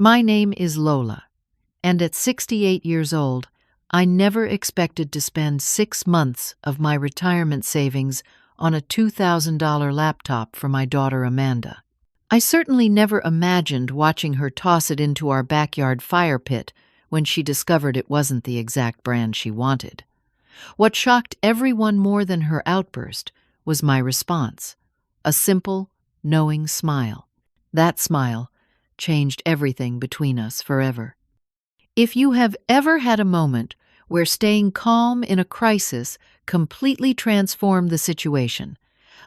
My name is Lola, and at 68 years old, I never expected to spend 6 months of my retirement savings on a $2,000 laptop for my daughter Amanda. I certainly never imagined watching her toss it into our backyard fire pit when she discovered it wasn't the exact brand she wanted. What shocked everyone more than her outburst was my response, a simple, knowing smile. That smile changed everything between us forever. If you have ever had a moment where staying calm in a crisis completely transformed the situation,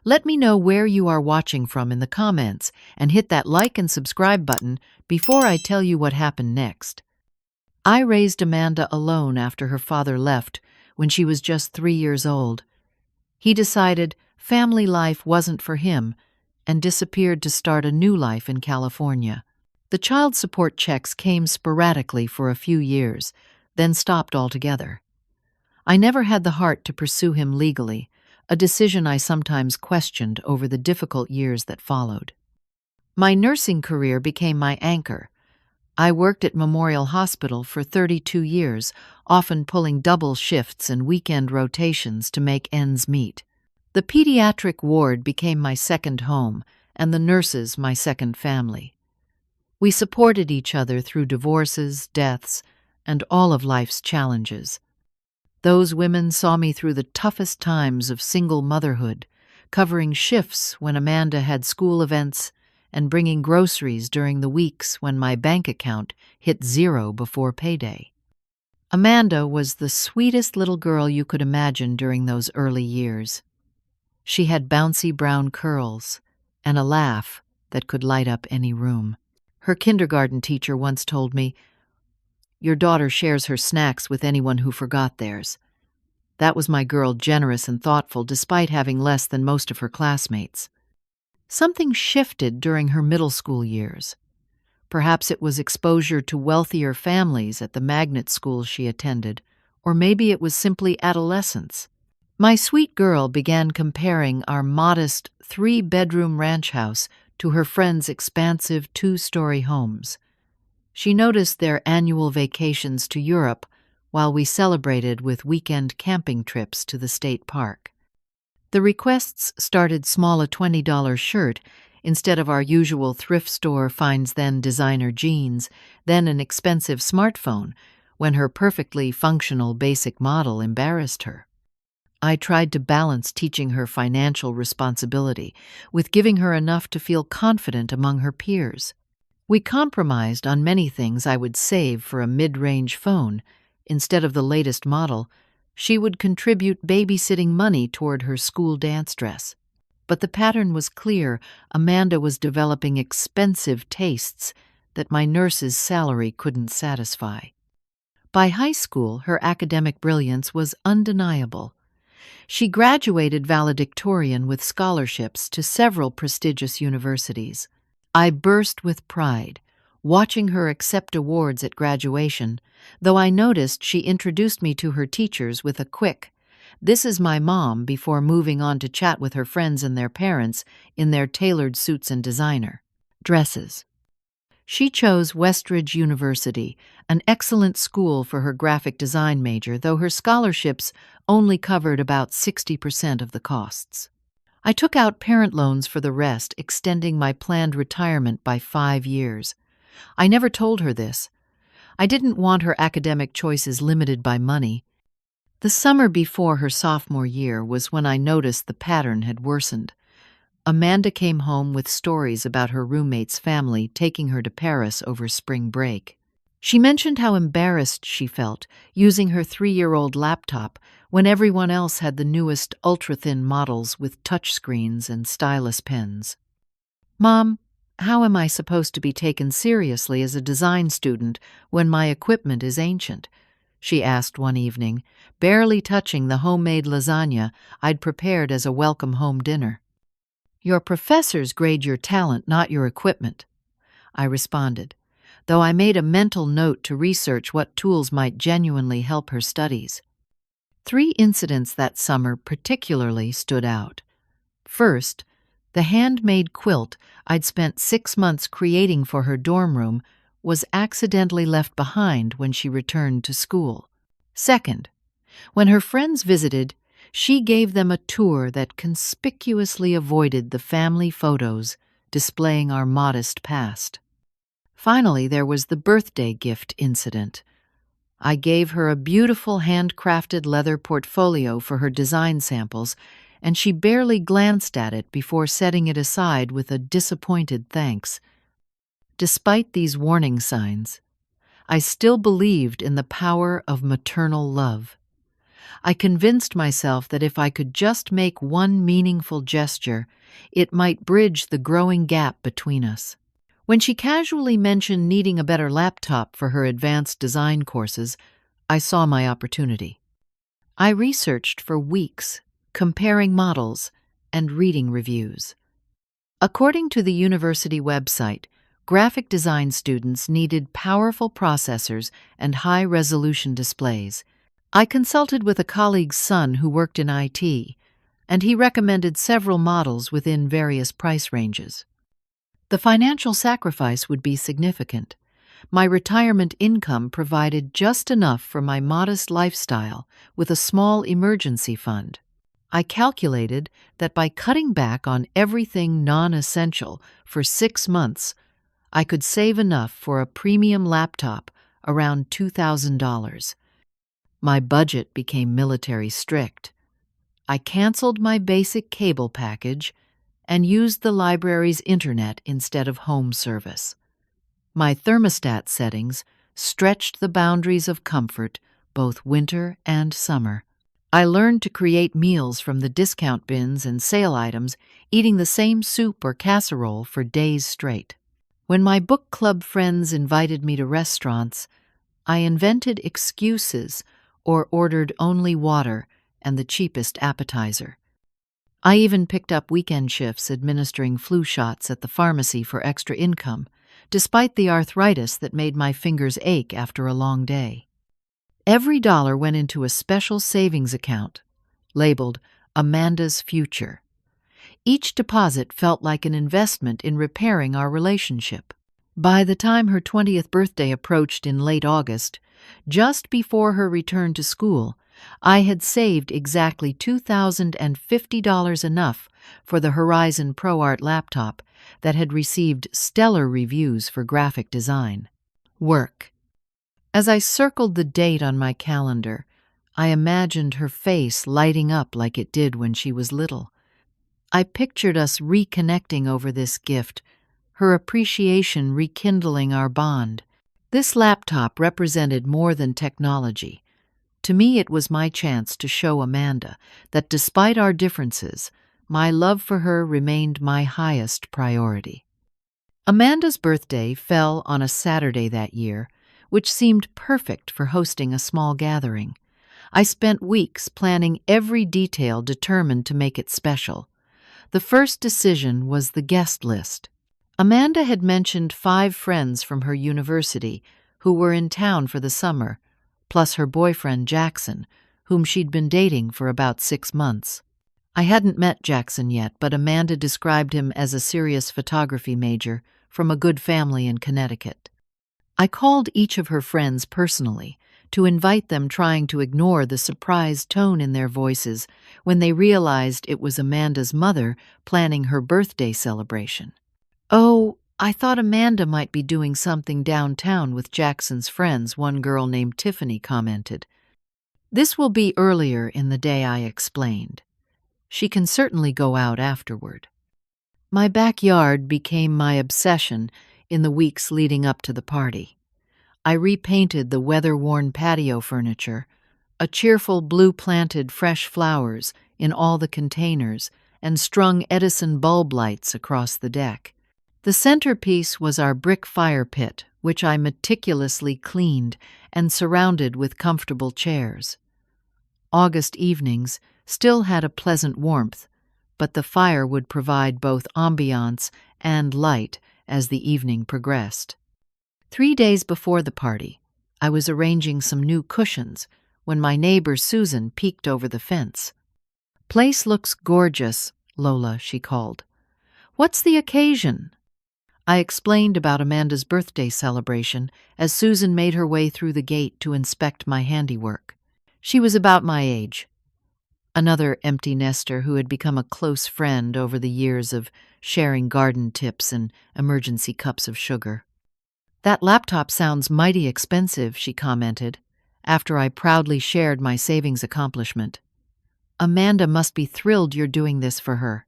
let me know where you are watching from in the comments and hit that like and subscribe button before I tell you what happened next. I raised Amanda alone after her father left when she was just 3 years old. He decided family life wasn't for him and disappeared to start a new life in California. The child support checks came sporadically for a few years, then stopped altogether. I never had the heart to pursue him legally, a decision I sometimes questioned over the difficult years that followed. My nursing career became my anchor. I worked at Memorial Hospital for 32 years, often pulling double shifts and weekend rotations to make ends meet. The pediatric ward became my second home, and the nurses my second family. We supported each other through divorces, deaths, and all of life's challenges. Those women saw me through the toughest times of single motherhood, covering shifts when Amanda had school events and bringing groceries during the weeks when my bank account hit zero before payday. Amanda was the sweetest little girl you could imagine during those early years. She had bouncy brown curls and a laugh that could light up any room. Her kindergarten teacher once told me, "Your daughter shares her snacks with anyone who forgot theirs." That was my girl, generous and thoughtful despite having less than most of her classmates. Something shifted during her middle school years. Perhaps it was exposure to wealthier families at the magnet school she attended, or maybe it was simply adolescence. My sweet girl began comparing our modest 3-bedroom ranch house to her friends' expansive 2-story homes. She noticed their annual vacations to Europe while we celebrated with weekend camping trips to the state park. The requests started small, a $20 shirt instead of our usual thrift store finds then designer jeans, then an expensive smartphone, when her perfectly functional basic model embarrassed her. I tried to balance teaching her financial responsibility with giving her enough to feel confident among her peers. We compromised on many things. I would save for a mid-range phone. Instead of the latest model, she would contribute babysitting money toward her school dance dress. But the pattern was clear. Amanda was developing expensive tastes that my nurse's salary couldn't satisfy. By high school, her academic brilliance was undeniable. She graduated valedictorian with scholarships to several prestigious universities. I burst with pride, watching her accept awards at graduation, though I noticed she introduced me to her teachers with a quick, "This is my mom," before moving on to chat with her friends and their parents in their tailored suits and designer dresses. She chose Westridge University, an excellent school for her graphic design major, though her scholarships only covered about 60% of the costs. I took out parent loans for the rest, extending my planned retirement by 5 years. I never told her this. I didn't want her academic choices limited by money. The summer before her sophomore year was when I noticed the pattern had worsened. Amanda came home with stories about her roommate's family taking her to Paris over spring break. She mentioned how embarrassed she felt using her 3-year-old laptop when everyone else had the newest ultra-thin models with touchscreens and stylus pens. "Mom, how am I supposed to be taken seriously as a design student when my equipment is ancient?" she asked one evening, barely touching the homemade lasagna I'd prepared as a welcome home dinner. "Your professors grade your talent, not your equipment," I responded, though I made a mental note to research what tools might genuinely help her studies. 3 incidents that summer particularly stood out. First, the handmade quilt I'd spent 6 months creating for her dorm room was accidentally left behind when she returned to school. Second, when her friends visited, she gave them a tour that conspicuously avoided the family photos displaying our modest past. Finally, there was the birthday gift incident. I gave her a beautiful handcrafted leather portfolio for her design samples, and she barely glanced at it before setting it aside with a disappointed thanks. Despite these warning signs, I still believed in the power of maternal love. I convinced myself that if I could just make one meaningful gesture, it might bridge the growing gap between us. When she casually mentioned needing a better laptop for her advanced design courses, I saw my opportunity. I researched for weeks, comparing models and reading reviews. According to the university website, graphic design students needed powerful processors and high-resolution displays. I consulted with a colleague's son who worked in IT, and he recommended several models within various price ranges. The financial sacrifice would be significant. My retirement income provided just enough for my modest lifestyle with a small emergency fund. I calculated that by cutting back on everything non-essential for 6 months, I could save enough for a premium laptop around $2,000. My budget became military strict. I canceled my basic cable package and used the library's internet instead of home service. My thermostat settings stretched the boundaries of comfort both winter and summer. I learned to create meals from the discount bins and sale items, eating the same soup or casserole for days straight. When my book club friends invited me to restaurants, I invented excuses or ordered only water and the cheapest appetizer. I even picked up weekend shifts administering flu shots at the pharmacy for extra income, despite the arthritis that made my fingers ache after a long day. Every dollar went into a special savings account, labeled Amanda's Future. Each deposit felt like an investment in repairing our relationship. By the time her 20th birthday approached in late August, just before her return to school, I had saved exactly $2,050, enough for the Horizon ProArt laptop that had received stellar reviews for graphic design. Work. As I circled the date on my calendar, I imagined her face lighting up like it did when she was little. I pictured us reconnecting over this gift, her appreciation rekindling our bond. This laptop represented more than technology. To me, it was my chance to show Amanda that despite our differences, my love for her remained my highest priority. Amanda's birthday fell on a Saturday that year, which seemed perfect for hosting a small gathering. I spent weeks planning every detail determined to make it special. The first decision was the guest list. Amanda had mentioned 5 friends from her university who were in town for the summer, plus her boyfriend Jackson, whom she'd been dating for about 6 months. I hadn't met Jackson yet, but Amanda described him as a serious photography major from a good family in Connecticut. I called each of her friends personally to invite them, trying to ignore the surprised tone in their voices when they realized it was Amanda's mother planning her birthday celebration. "Oh, I thought Amanda might be doing something downtown with Jackson's friends," one girl named Tiffany commented. "This will be earlier in the day," I explained. "She can certainly go out afterward." My backyard became my obsession in the weeks leading up to the party. I repainted the weather-worn patio furniture, a cheerful blue planted fresh flowers in all the containers, and strung Edison bulb lights across the deck. The centerpiece was our brick fire pit, which I meticulously cleaned and surrounded with comfortable chairs. August evenings still had a pleasant warmth, but the fire would provide both ambiance and light as the evening progressed. 3 days before the party, I was arranging some new cushions when my neighbor Susan peeked over the fence. "Place looks gorgeous, Lola," she called. "What's the occasion?" I explained about Amanda's birthday celebration as Susan made her way through the gate to inspect my handiwork. She was about my age, another empty nester who had become a close friend over the years of sharing garden tips and emergency cups of sugar. "That laptop sounds mighty expensive," she commented, after I proudly shared my savings accomplishment. "Amanda must be thrilled you're doing this for her."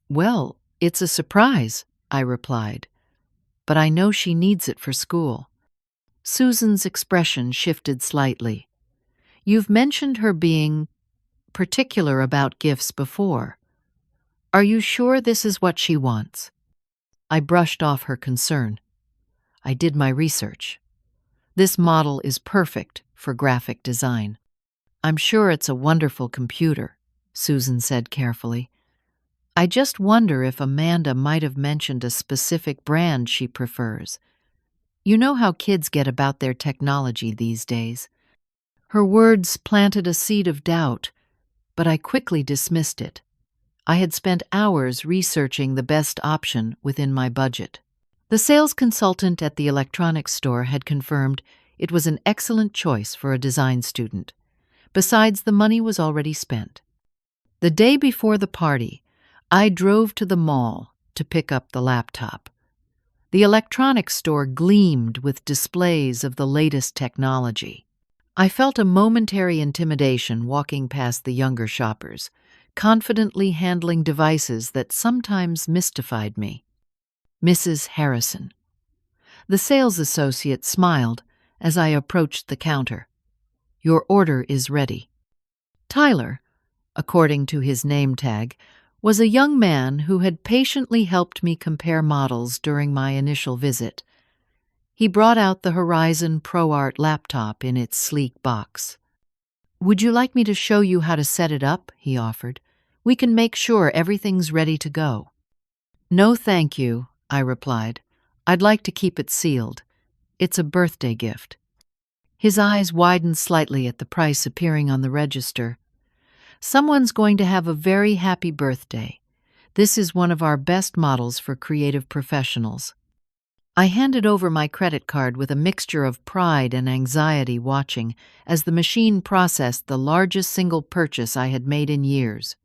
"Well, it's a surprise," I replied, "but I know she needs it for school." Susan's expression shifted slightly. "You've mentioned her being particular about gifts before. Are you sure this is what she wants?" I brushed off her concern. I did my research. This model is perfect for graphic design. "I'm sure it's a wonderful computer," Susan said carefully. "I just wonder if Amanda might have mentioned a specific brand she prefers. You know how kids get about their technology these days." Her words planted a seed of doubt, but I quickly dismissed it. I had spent hours researching the best option within my budget. The sales consultant at the electronics store had confirmed it was an excellent choice for a design student. Besides, the money was already spent. The day before the party, I drove to the mall to pick up the laptop. The electronics store gleamed with displays of the latest technology. I felt a momentary intimidation walking past the younger shoppers, confidently handling devices that sometimes mystified me. "Mrs. Harrison." The sales associate smiled as I approached the counter. "Your order is ready." Tyler, according to his name tag, was a young man who had patiently helped me compare models during my initial visit. He brought out the Horizon ProArt laptop in its sleek box. "Would you like me to show you how to set it up?" he offered. "We can make sure everything's ready to go." "No, thank you," I replied. "I'd like to keep it sealed. It's a birthday gift." His eyes widened slightly at the price appearing on the register. "Someone's going to have a very happy birthday. This is one of our best models for creative professionals." I handed over my credit card with a mixture of pride and anxiety, watching as the machine processed the largest single purchase I had made in years.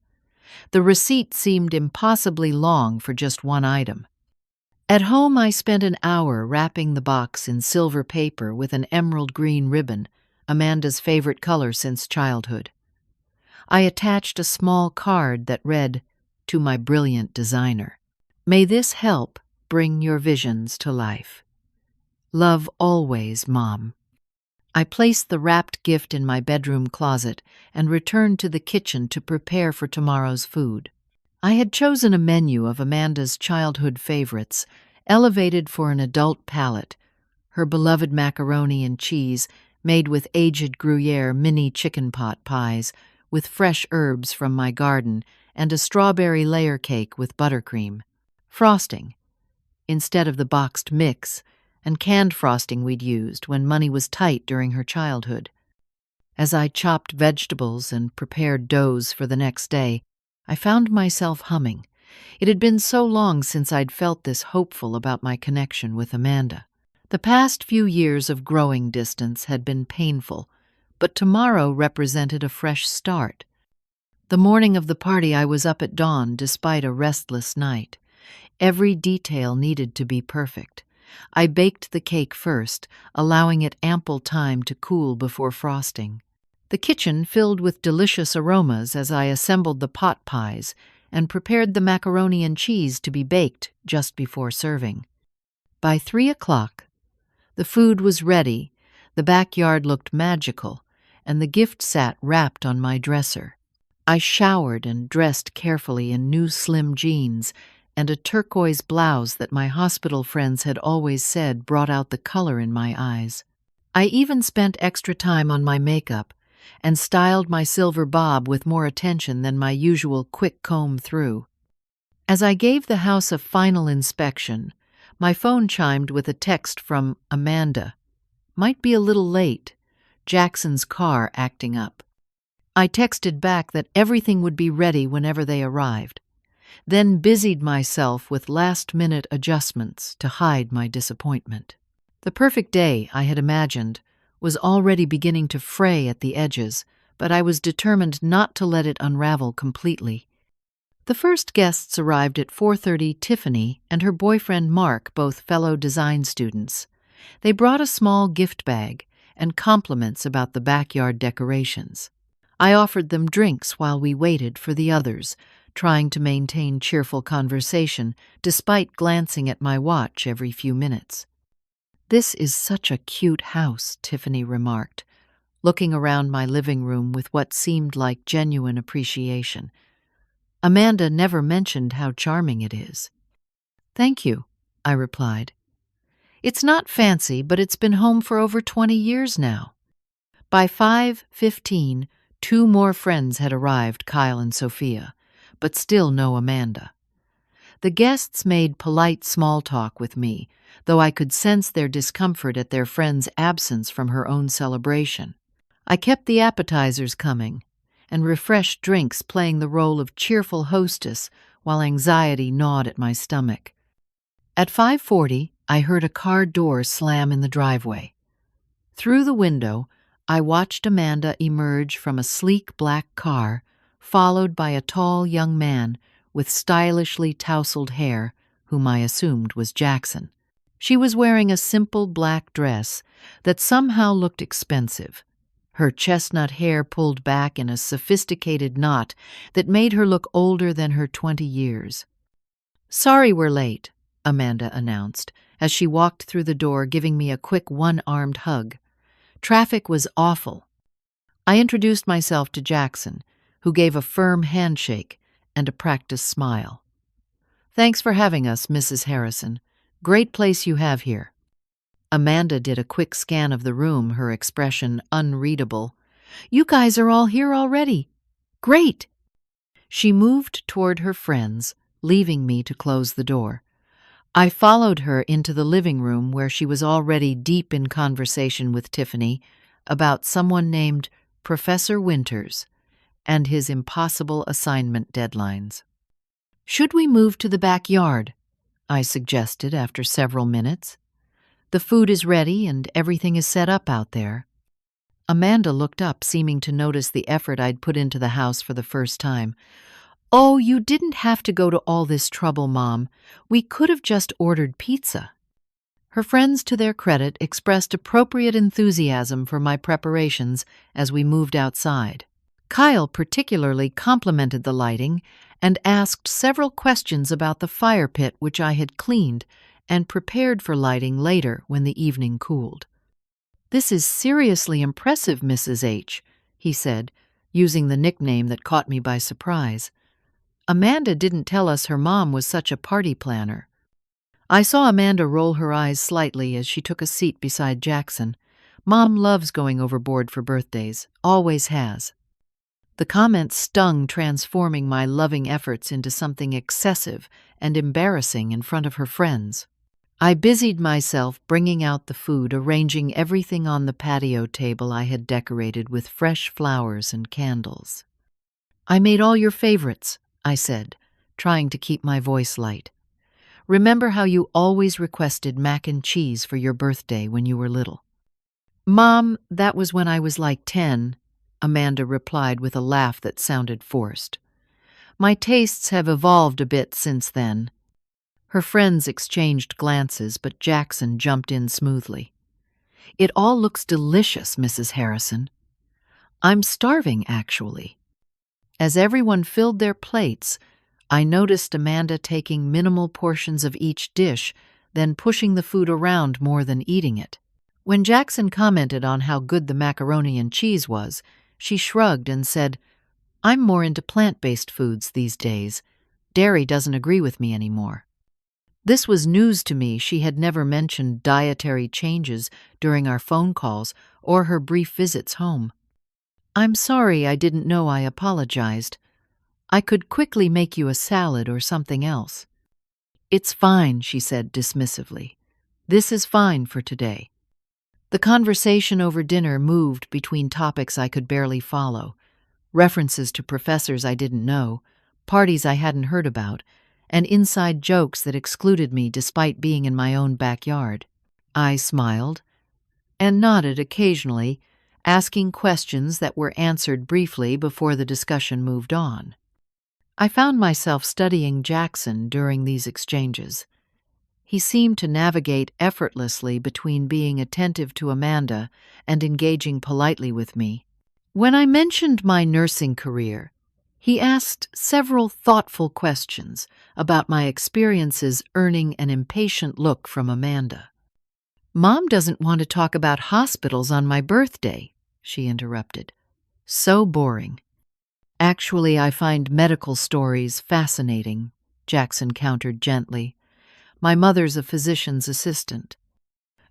The receipt seemed impossibly long for just one item. At home, I spent an hour wrapping the box in silver paper with an emerald green ribbon, Amanda's favorite color since childhood. I attached a small card that read, "To my brilliant designer. May this help bring your visions to life. Love always, Mom." I placed the wrapped gift in my bedroom closet and returned to the kitchen to prepare for tomorrow's food. I had chosen a menu of Amanda's childhood favorites, elevated for an adult palate: her beloved macaroni and cheese, made with aged Gruyere mini chicken pot pies, with fresh herbs from my garden, and a strawberry layer cake with buttercream. Frosting, instead of the boxed mix and canned frosting we'd used when money was tight during her childhood. As I chopped vegetables and prepared doughs for the next day, I found myself humming. It had been so long since I'd felt this hopeful about my connection with Amanda. The past few years of growing distance had been painful, but tomorrow represented a fresh start. The morning of the party, I was up at dawn despite a restless night. Every detail needed to be perfect. I baked the cake first, allowing it ample time to cool before frosting. The kitchen filled with delicious aromas as I assembled the pot pies and prepared the macaroni and cheese to be baked just before serving. By 3 o'clock, the food was ready, the backyard looked magical, and the gift sat wrapped on my dresser. I showered and dressed carefully in new slim jeans and a turquoise blouse that my hospital friends had always said brought out the color in my eyes. I even spent extra time on my makeup and styled my silver bob with more attention than my usual quick comb through. As I gave the house a final inspection, my phone chimed with a text from Amanda. "Might be a little late. Jackson's car acting up." I texted back that everything would be ready whenever they arrived. then busied myself with last-minute adjustments to hide my disappointment. The perfect day I had imagined was already beginning to fray at the edges, but I was determined not to let it unravel completely. The first guests arrived at 4:30. Tiffany and her boyfriend Mark, both fellow design students. They brought a small gift bag and compliments about the backyard decorations. I offered them drinks while we waited for the others, trying to maintain cheerful conversation despite glancing at my watch every few minutes. "This is such a cute house," Tiffany remarked, looking around my living room with what seemed like genuine appreciation. "Amanda never mentioned how charming it is." "Thank you," I replied. "It's not fancy, but it's been home for over 20 years now." By 5:15, 2 more friends had arrived, Kyle and Sophia, but still no Amanda. The guests made polite small talk with me, though I could sense their discomfort at their friend's absence from her own celebration. I kept the appetizers coming, and refreshed drinks playing the role of cheerful hostess while anxiety gnawed at my stomach. At 5:40, I heard a car door slam in the driveway. Through the window, I watched Amanda emerge from a sleek black car, followed by a tall young man with stylishly tousled hair, whom I assumed was Jackson. She was wearing a simple black dress that somehow looked expensive, her chestnut hair pulled back in a sophisticated knot that made her look older than her 20 years. "Sorry we're late," Amanda announced, as she walked through the door giving me a quick one-armed hug. Traffic was awful. I introduced myself to Jackson, who gave a firm handshake and a practiced smile. "Thanks for having us, Mrs. Harrison. Great place you have here." Amanda did a quick scan of the room, her expression unreadable. "You guys are all here already. Great!" She moved toward her friends, leaving me to close the door. I followed her into the living room where she was already deep in conversation with Tiffany about someone named Professor Winters and his impossible assignment deadlines. "Should we move to the backyard?" I suggested after several minutes. "The food is ready and everything is set up out there." Amanda looked up, seeming to notice the effort I'd put into the house for the first time. "Oh, you didn't have to go to all this trouble, Mom. We could have just ordered pizza." Her friends, to their credit, expressed appropriate enthusiasm for my preparations as we moved outside. Kyle particularly complimented the lighting and asked several questions about the fire pit which I had cleaned and prepared for lighting later when the evening cooled. "This is seriously impressive, Mrs. H," he said, using the nickname that caught me by surprise. "Amanda didn't tell us her mom was such a party planner." I saw Amanda roll her eyes slightly as she took a seat beside Jackson. Mom loves going overboard for birthdays, always has. The comment stung, transforming my loving efforts into something excessive and embarrassing in front of her friends. I busied myself bringing out the food, arranging everything on the patio table I had decorated with fresh flowers and candles. "I made all your favorites," I said, trying to keep my voice light. "Remember how you always requested mac and cheese for your birthday when you were little?" "Mom, that was when I was like 10, Amanda replied with a laugh that sounded forced. "My tastes have evolved a bit since then." Her friends exchanged glances, but Jackson jumped in smoothly. "It all looks delicious, Mrs. Harrison." "I'm starving, actually." As everyone filled their plates, I noticed Amanda taking minimal portions of each dish, then pushing the food around more than eating it. When Jackson commented on how good the macaroni and cheese was, she shrugged and said, "I'm more into plant-based foods these days. Dairy doesn't agree with me anymore." This was news to me. She had never mentioned dietary changes during our phone calls or her brief visits home. "I'm sorry, I didn't know. I apologized. I could quickly make you a salad or something else." "It's fine," she said dismissively. "This is fine for today." The conversation over dinner moved between topics I could barely follow: references to professors I didn't know, parties I hadn't heard about, and inside jokes that excluded me despite being in my own backyard. I smiled and nodded occasionally, asking questions that were answered briefly before the discussion moved on. I found myself studying Jackson during these exchanges. He seemed to navigate effortlessly between being attentive to Amanda and engaging politely with me. When I mentioned my nursing career, he asked several thoughtful questions about my experiences, earning an impatient look from Amanda. "Mom doesn't want to talk about hospitals on my birthday," she interrupted. "So boring." "Actually, I find medical stories fascinating," Jackson countered gently. "My mother's a physician's assistant."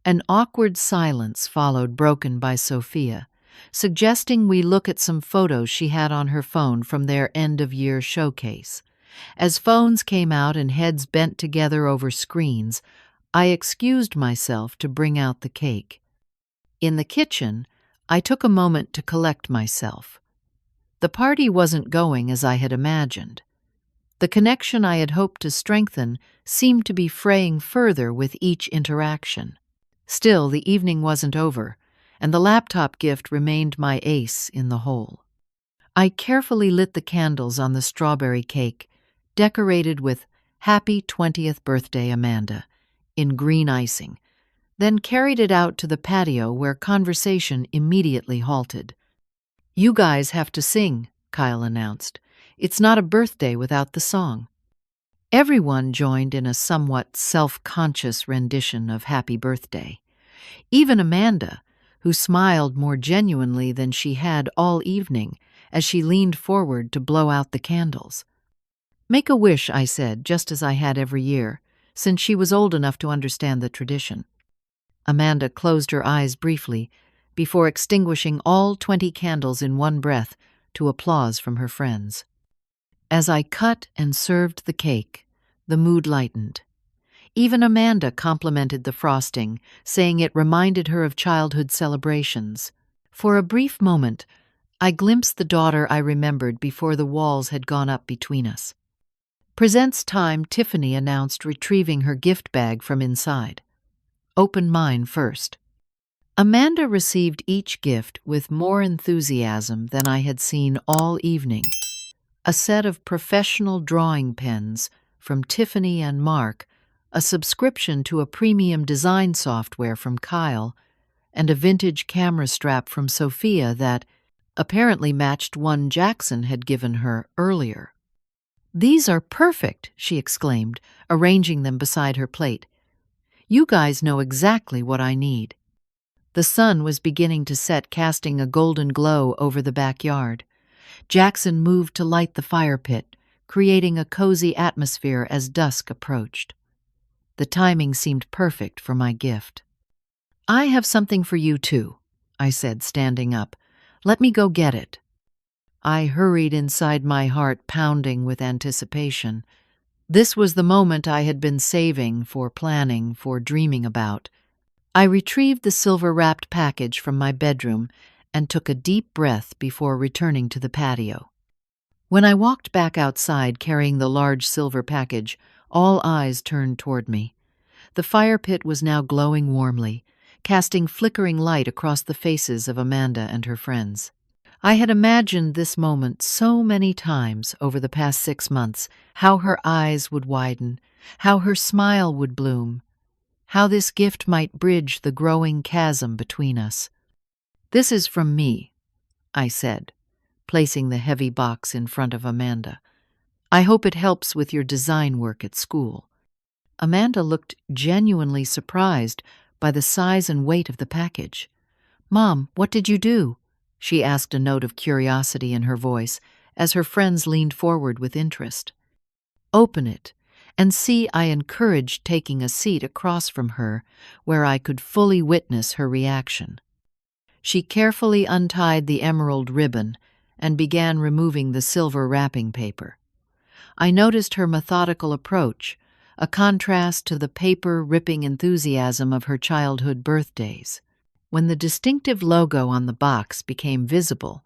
An awkward silence followed, broken by Sophia, suggesting we look at some photos she had on her phone from their end-of-year showcase. As phones came out and heads bent together over screens, I excused myself to bring out the cake. In the kitchen, I took a moment to collect myself. The party wasn't going as I had imagined. The connection I had hoped to strengthen seemed to be fraying further with each interaction. Still, the evening wasn't over, and the laptop gift remained my ace in the hole. I carefully lit the candles on the strawberry cake, decorated with "Happy 20th Birthday, Amanda," in green icing, then carried it out to the patio where conversation immediately halted. "You guys have to sing," Kyle announced. "It's not a birthday without the song." Everyone joined in a somewhat self-conscious rendition of Happy Birthday. Even Amanda, who smiled more genuinely than she had all evening as she leaned forward to blow out the candles. "Make a wish," I said, just as I had every year, since she was old enough to understand the tradition. Amanda closed her eyes briefly before extinguishing all 20 candles in one breath to applause from her friends. As I cut and served the cake, the mood lightened. Even Amanda complimented the frosting, saying it reminded her of childhood celebrations. For a brief moment, I glimpsed the daughter I remembered before the walls had gone up between us. "Presents time," Tiffany announced, retrieving her gift bag from inside. "Open mine first." Amanda received each gift with more enthusiasm than I had seen all evening. A set of professional drawing pens from Tiffany and Mark, a subscription to a premium design software from Kyle, and a vintage camera strap from Sophia that apparently matched one Jackson had given her earlier. "These are perfect," she exclaimed, arranging them beside her plate. "You guys know exactly what I need." The sun was beginning to set, casting a golden glow over the backyard. Jackson moved to light the fire pit, creating a cozy atmosphere as dusk approached. The timing seemed perfect for my gift. "I have something for you too," I said, standing up. "Let me go get it." I hurried inside, my heart pounding with anticipation. This was the moment I had been saving, for planning, for dreaming about. I retrieved the silver-wrapped package from my bedroom and took a deep breath before returning to the patio. When I walked back outside carrying the large silver package, all eyes turned toward me. The fire pit was now glowing warmly, casting flickering light across the faces of Amanda and her friends. I had imagined this moment so many times over the past 6 months, how her eyes would widen, how her smile would bloom, how this gift might bridge the growing chasm between us. "This is from me," I said, placing the heavy box in front of Amanda. "I hope it helps with your design work at school." Amanda looked genuinely surprised by the size and weight of the package. "Mom, what did you do?" she asked, a note of curiosity in her voice, as her friends leaned forward with interest. "Open it and see," I encouraged, taking a seat across from her where I could fully witness her reaction. She carefully untied the emerald ribbon and began removing the silver wrapping paper. I noticed her methodical approach, a contrast to the paper-ripping enthusiasm of her childhood birthdays. When the distinctive logo on the box became visible,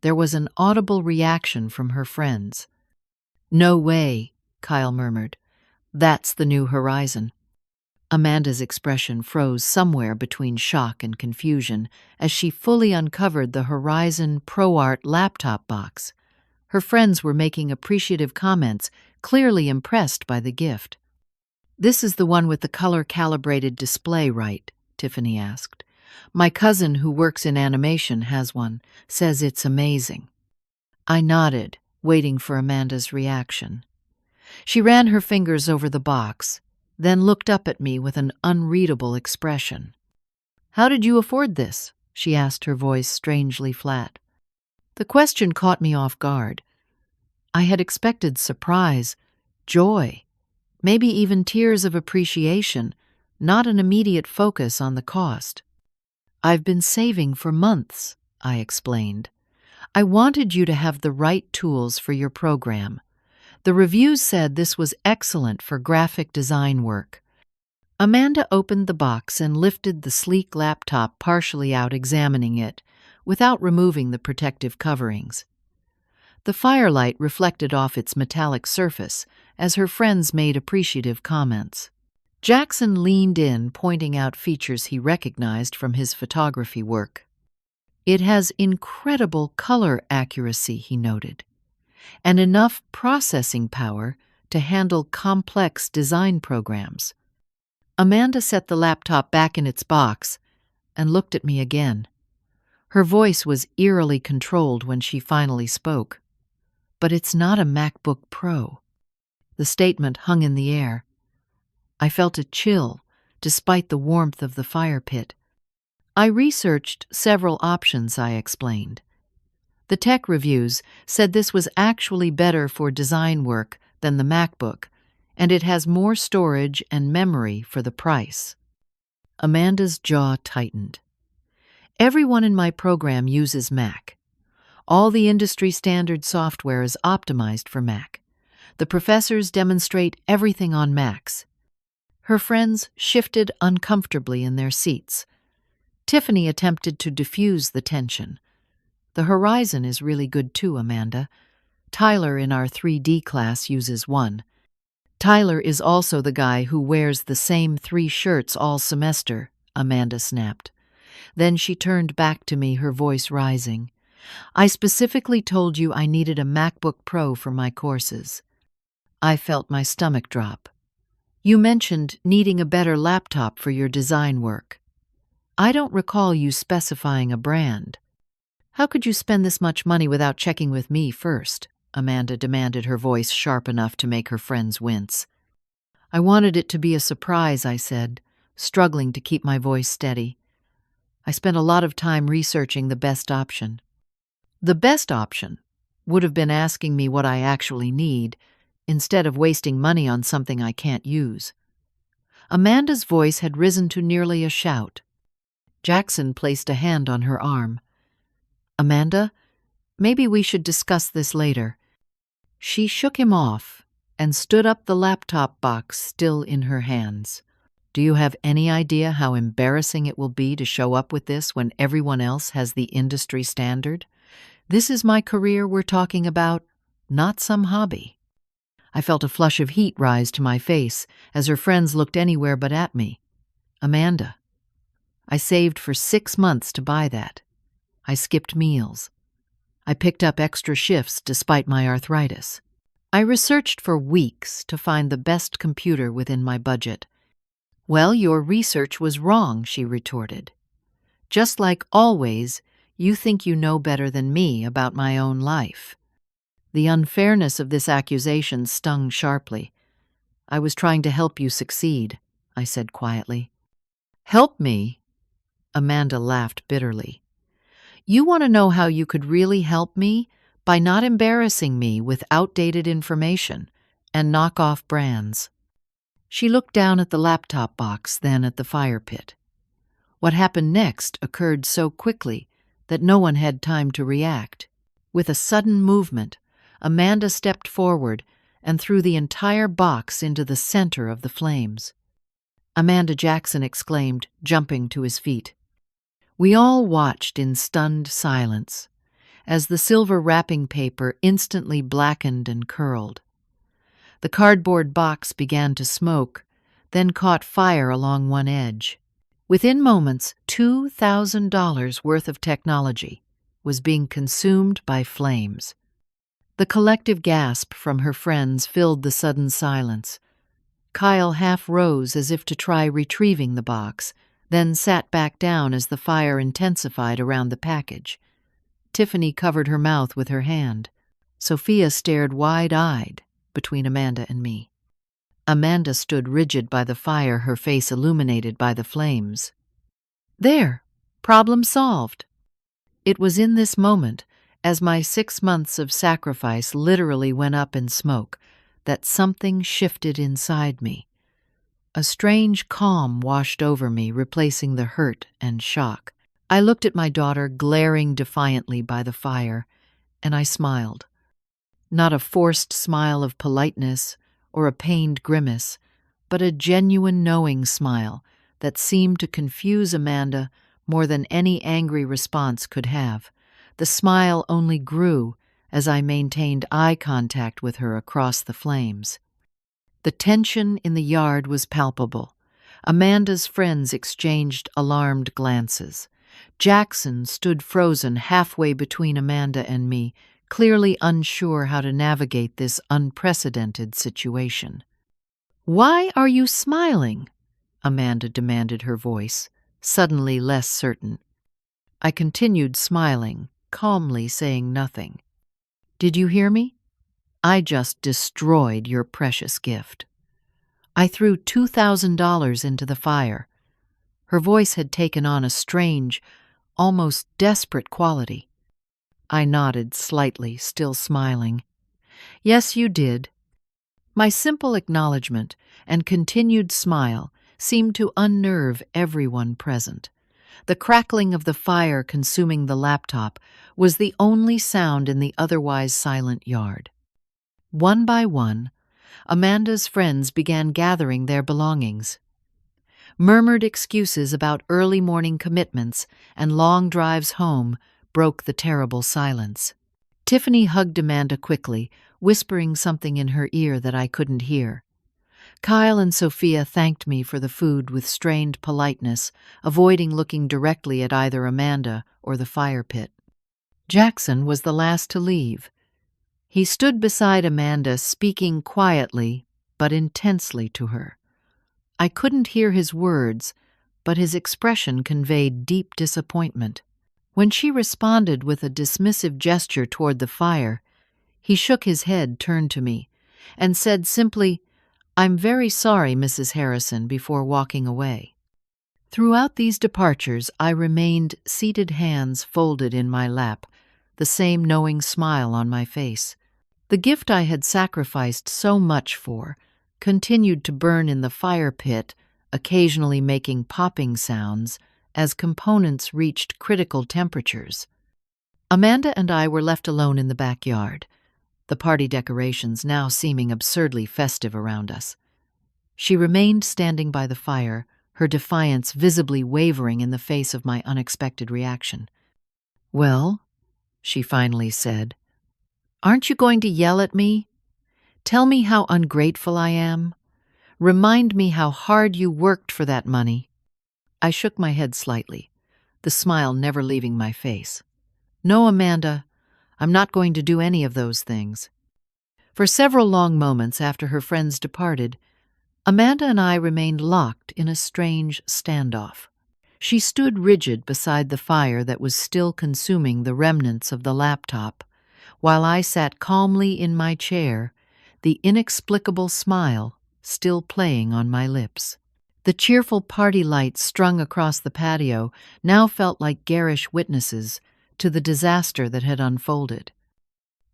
there was an audible reaction from her friends. "No way," Kyle murmured. "That's the new horizon." Amanda's expression froze somewhere between shock and confusion as she fully uncovered the Horizon ProArt laptop box. Her friends were making appreciative comments, clearly impressed by the gift. "This is the one with the color-calibrated display, right?" Tiffany asked. "My cousin who works in animation has one, says it's amazing." I nodded, waiting for Amanda's reaction. She ran her fingers over the box, then looked up at me with an unreadable expression. "How did you afford this?" she asked, her voice strangely flat. The question caught me off guard. I had expected surprise, joy, maybe even tears of appreciation, not an immediate focus on the cost. "I've been saving for months," I explained. "I wanted you to have the right tools for your program. The reviews said this was excellent for graphic design work." Amanda opened the box and lifted the sleek laptop partially out, examining it, without removing the protective coverings. The firelight reflected off its metallic surface as her friends made appreciative comments. Jackson leaned in, pointing out features he recognized from his photography work. "It has incredible color accuracy," he noted, "and enough processing power to handle complex design programs." Amanda set the laptop back in its box and looked at me again. Her voice was eerily controlled when she finally spoke. "But it's not a MacBook Pro." The statement hung in the air. I felt a chill, despite the warmth of the fire pit. "I researched several options," I explained. "The tech reviews said this was actually better for design work than the MacBook, and it has more storage and memory for the price." Amanda's jaw tightened. "Everyone in my program uses Mac. All the industry standard software is optimized for Mac. The professors demonstrate everything on Macs." Her friends shifted uncomfortably in their seats. Tiffany attempted to diffuse the tension. "The Horizon is really good too, Amanda. Tyler in our 3D class uses one. Tyler is also the guy who wears the same 3 shirts all semester," Amanda snapped. Then she turned back to me, her voice rising. "I specifically told you I needed a MacBook Pro for my courses." I felt my stomach drop. "You mentioned needing a better laptop for your design work. I don't recall you specifying a brand." "How could you spend this much money without checking with me first?" Amanda demanded, her voice sharp enough to make her friends wince. "I wanted it to be a surprise," I said, struggling to keep my voice steady. "I spent a lot of time researching the best option." "The best option would have been asking me what I actually need, instead of wasting money on something I can't use." Amanda's voice had risen to nearly a shout. Jackson placed a hand on her arm. "Amanda, maybe we should discuss this later." She shook him off and stood up, the laptop box still in her hands. "Do you have any idea how embarrassing it will be to show up with this when everyone else has the industry standard? This is my career we're talking about, not some hobby." I felt a flush of heat rise to my face as her friends looked anywhere but at me. "Amanda, I saved for 6 months to buy that. I skipped meals. I picked up extra shifts despite my arthritis. I researched for weeks to find the best computer within my budget." "Well, your research was wrong," she retorted. "Just like always, you think you know better than me about my own life." The unfairness of this accusation stung sharply. "I was trying to help you succeed," I said quietly. "Help me?" Amanda laughed bitterly. "You want to know how you could really help me? By not embarrassing me with outdated information and knockoff brands." She looked down at the laptop box, then at the fire pit. What happened next occurred so quickly that no one had time to react. With a sudden movement, Amanda stepped forward and threw the entire box into the center of the flames. Amanda, Jackson exclaimed, jumping to his feet. We all watched in stunned silence as the silver wrapping paper instantly blackened and curled. The cardboard box began to smoke, then caught fire along one edge. Within moments, $2,000 worth of technology was being consumed by flames. The collective gasp from her friends filled the sudden silence. Kyle half rose as if to try retrieving the box, then sat back down as the fire intensified around the package. Tiffany covered her mouth with her hand. Sophia stared wide-eyed between Amanda and me. Amanda stood rigid by the fire, her face illuminated by the flames. There! Problem solved! It was in this moment, as my 6 months of sacrifice literally went up in smoke, that something shifted inside me. A strange calm washed over me, replacing the hurt and shock. I looked at my daughter glaring defiantly by the fire, and I smiled. Not a forced smile of politeness or a pained grimace, but a genuine knowing smile that seemed to confuse Amanda more than any angry response could have. The smile only grew as I maintained eye contact with her across the flames. The tension in the yard was palpable. Amanda's friends exchanged alarmed glances. Jackson stood frozen halfway between Amanda and me, clearly unsure how to navigate this unprecedented situation. "Why are you smiling?" Amanda demanded, her voice suddenly less certain. I continued smiling, calmly saying nothing. "Did you hear me? I just destroyed your precious gift. I threw $2,000 into the fire." Her voice had taken on a strange, almost desperate quality. I nodded slightly, still smiling. "Yes, you did." My simple acknowledgement and continued smile seemed to unnerve everyone present. The crackling of the fire consuming the laptop was the only sound in the otherwise silent yard. One by one, Amanda's friends began gathering their belongings. Murmured excuses about early morning commitments and long drives home broke the terrible silence. Tiffany hugged Amanda quickly, whispering something in her ear that I couldn't hear. Kyle and Sophia thanked me for the food with strained politeness, avoiding looking directly at either Amanda or the fire pit. Jackson was the last to leave. He stood beside Amanda, speaking quietly but intensely to her. I couldn't hear his words, but his expression conveyed deep disappointment. When she responded with a dismissive gesture toward the fire, he shook his head, turned to me, and said simply, "I'm very sorry, Mrs. Harrison," before walking away. Throughout these departures, I remained seated, hands folded in my lap, the same knowing smile on my face. The gift I had sacrificed so much for continued to burn in the fire pit, occasionally making popping sounds as components reached critical temperatures. Amanda and I were left alone in the backyard, the party decorations now seeming absurdly festive around us. She remained standing by the fire, her defiance visibly wavering in the face of my unexpected reaction. "Well," she finally said, "aren't you going to yell at me? Tell me how ungrateful I am? Remind me how hard you worked for that money?" I shook my head slightly, the smile never leaving my face. "No, Amanda, I'm not going to do any of those things." For several long moments after her friends departed, Amanda and I remained locked in a strange standoff. She stood rigid beside the fire that was still consuming the remnants of the laptop, while I sat calmly in my chair, the inexplicable smile still playing on my lips. The cheerful party lights strung across the patio now felt like garish witnesses to the disaster that had unfolded.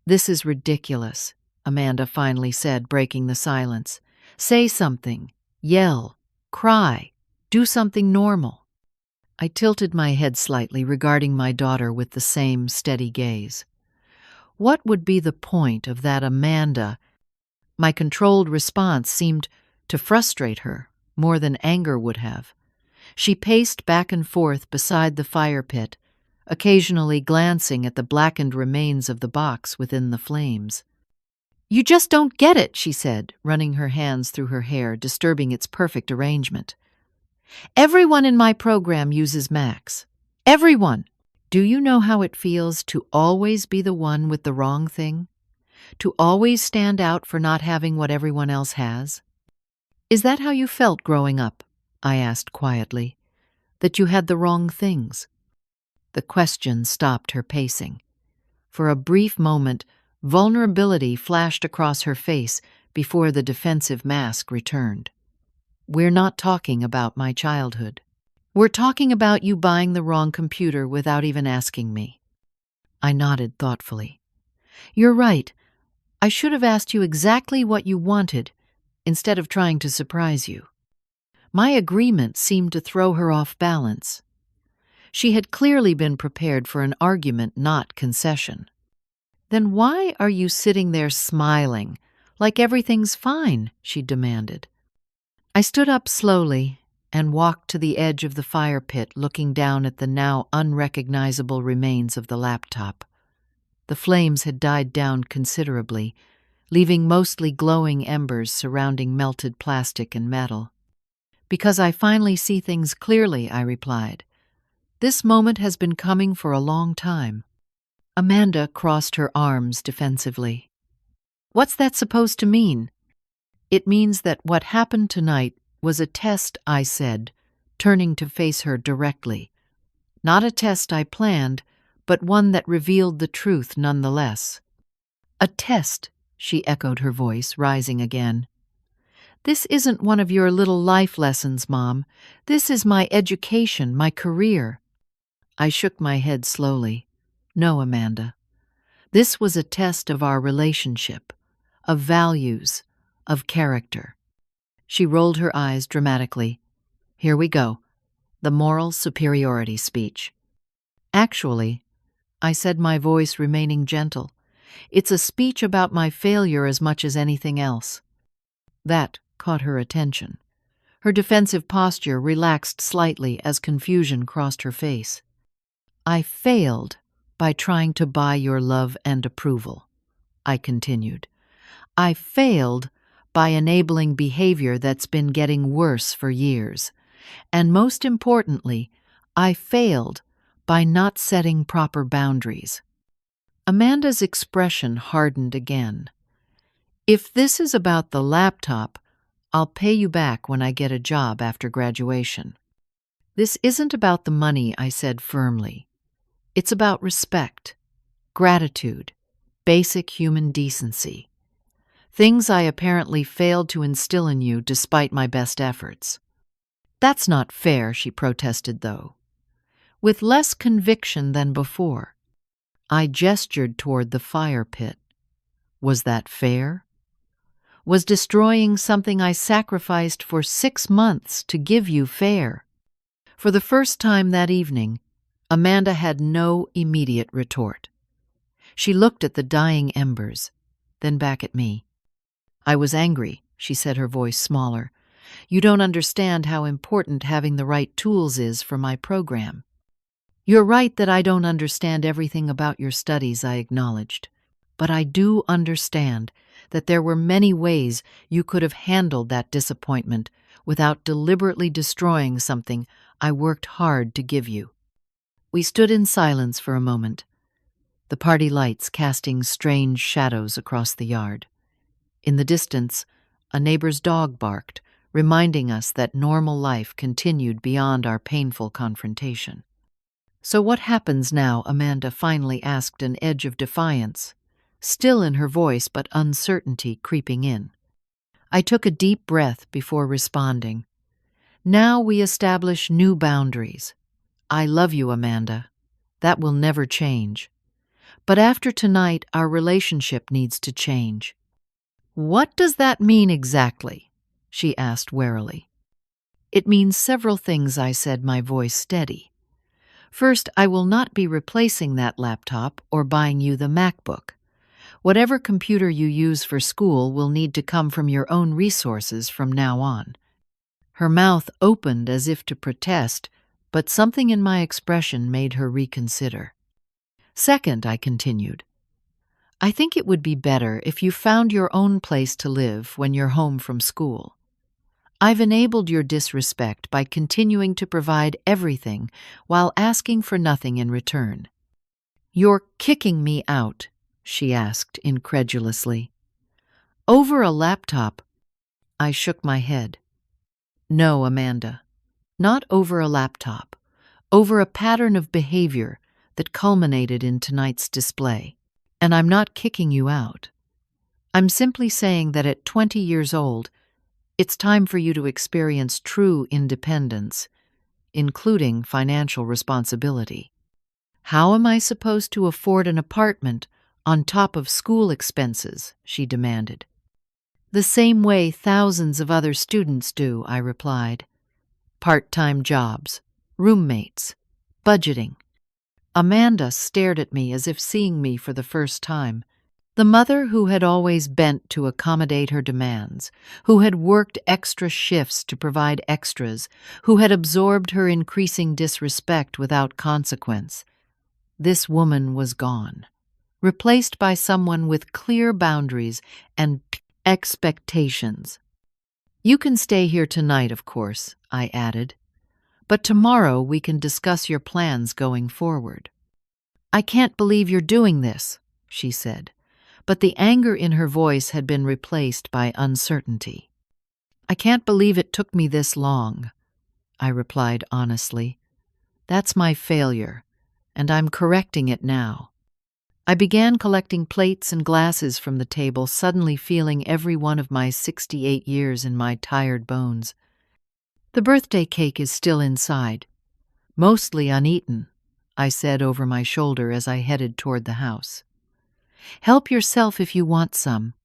"This is ridiculous," Amanda finally said, breaking the silence. "Say something. Yell. Cry. Do something normal." I tilted my head slightly, regarding my daughter with the same steady gaze. What would be the point of that, Amanda? My controlled response seemed to frustrate her more than anger would have. She paced back and forth beside the fire pit, occasionally glancing at the blackened remains of the box within the flames. You just don't get it, she said, running her hands through her hair, disturbing its perfect arrangement. Everyone in my program uses Macs. Everyone. Do you know how it feels to always be the one with the wrong thing? To always stand out for not having what everyone else has? Is that how you felt growing up? I asked quietly. That you had the wrong things? The question stopped her pacing. For a brief moment, vulnerability flashed across her face before the defensive mask returned. We're not talking about my childhood. We're talking about you buying the wrong computer without even asking me. I nodded thoughtfully. You're right. I should have asked you exactly what you wanted instead of trying to surprise you. My agreement seemed to throw her off balance. She had clearly been prepared for an argument, not concession. Then why are you sitting there smiling, like everything's fine? She demanded. I stood up slowly and walked to the edge of the fire pit, looking down at the now unrecognizable remains of the laptop. The flames had died down considerably, leaving mostly glowing embers surrounding melted plastic and metal. Because I finally see things clearly, I replied. This moment has been coming for a long time. Amanda crossed her arms defensively. What's that supposed to mean? It means that what happened tonight was a test, I said, turning to face her directly. Not a test I planned, but one that revealed the truth nonetheless. A test, she echoed, her voice rising again. This isn't one of your little life lessons, Mom. This is my education, my career. I shook my head slowly. No, Amanda. This was a test of our relationship, of values, of character. She rolled her eyes dramatically. Here we go. The moral superiority speech. Actually, I said, my voice remaining gentle, it's a speech about my failure as much as anything else. That caught her attention. Her defensive posture relaxed slightly as confusion crossed her face. I failed by trying to buy your love and approval, I continued. I failed by enabling behavior that's been getting worse for years. And most importantly, I failed by not setting proper boundaries. Amanda's expression hardened again. If this is about the laptop, I'll pay you back when I get a job after graduation. This isn't about the money, I said firmly. It's about respect, gratitude, basic human decency. Things I apparently failed to instill in you despite my best efforts. That's not fair, she protested, though, with less conviction than before. I gestured toward the fire pit. Was that fair? Was destroying something I sacrificed for 6 months to give you fair? For the first time that evening, Amanda had no immediate retort. She looked at the dying embers, then back at me. I was angry, she said, her voice smaller. You don't understand how important having the right tools is for my program. You're right that I don't understand everything about your studies, I acknowledged. But I do understand that there were many ways you could have handled that disappointment without deliberately destroying something I worked hard to give you. We stood in silence for a moment, the party lights casting strange shadows across the yard. In the distance, a neighbor's dog barked, reminding us that normal life continued beyond our painful confrontation. So what happens now? Amanda finally asked, an edge of defiance, still in her voice but uncertainty creeping in. I took a deep breath before responding. Now we establish new boundaries. I love you, Amanda. That will never change. But after tonight, our relationship needs to change. What does that mean exactly? She asked warily. It means several things, I said, my voice steady. First, I will not be replacing that laptop or buying you the MacBook. Whatever computer you use for school will need to come from your own resources from now on. Her mouth opened as if to protest, but something in my expression made her reconsider. Second, I continued, I think it would be better if you found your own place to live when you're home from school. I've enabled your disrespect by continuing to provide everything while asking for nothing in return. You're kicking me out, she asked incredulously. Over a laptop? I shook my head. No, Amanda, not over a laptop. Over a pattern of behavior that culminated in tonight's display. And I'm not kicking you out. I'm simply saying that at 20 years old, it's time for you to experience true independence, including financial responsibility. How am I supposed to afford an apartment on top of school expenses? She demanded. The same way thousands of other students do, I replied. Part-time jobs, roommates, budgeting. Amanda stared at me as if seeing me for the first time. The mother who had always bent to accommodate her demands, who had worked extra shifts to provide extras, who had absorbed her increasing disrespect without consequence. This woman was gone, replaced by someone with clear boundaries and expectations. You can stay here tonight, of course, I added, but tomorrow we can discuss your plans going forward. I can't believe you're doing this, she said, but the anger in her voice had been replaced by uncertainty. I can't believe it took me this long, I replied honestly. That's my failure, and I'm correcting it now. I began collecting plates and glasses from the table, suddenly feeling every one of my 68 years in my tired bones. The birthday cake is still inside, mostly uneaten, I said over my shoulder as I headed toward the house. Help yourself if you want some.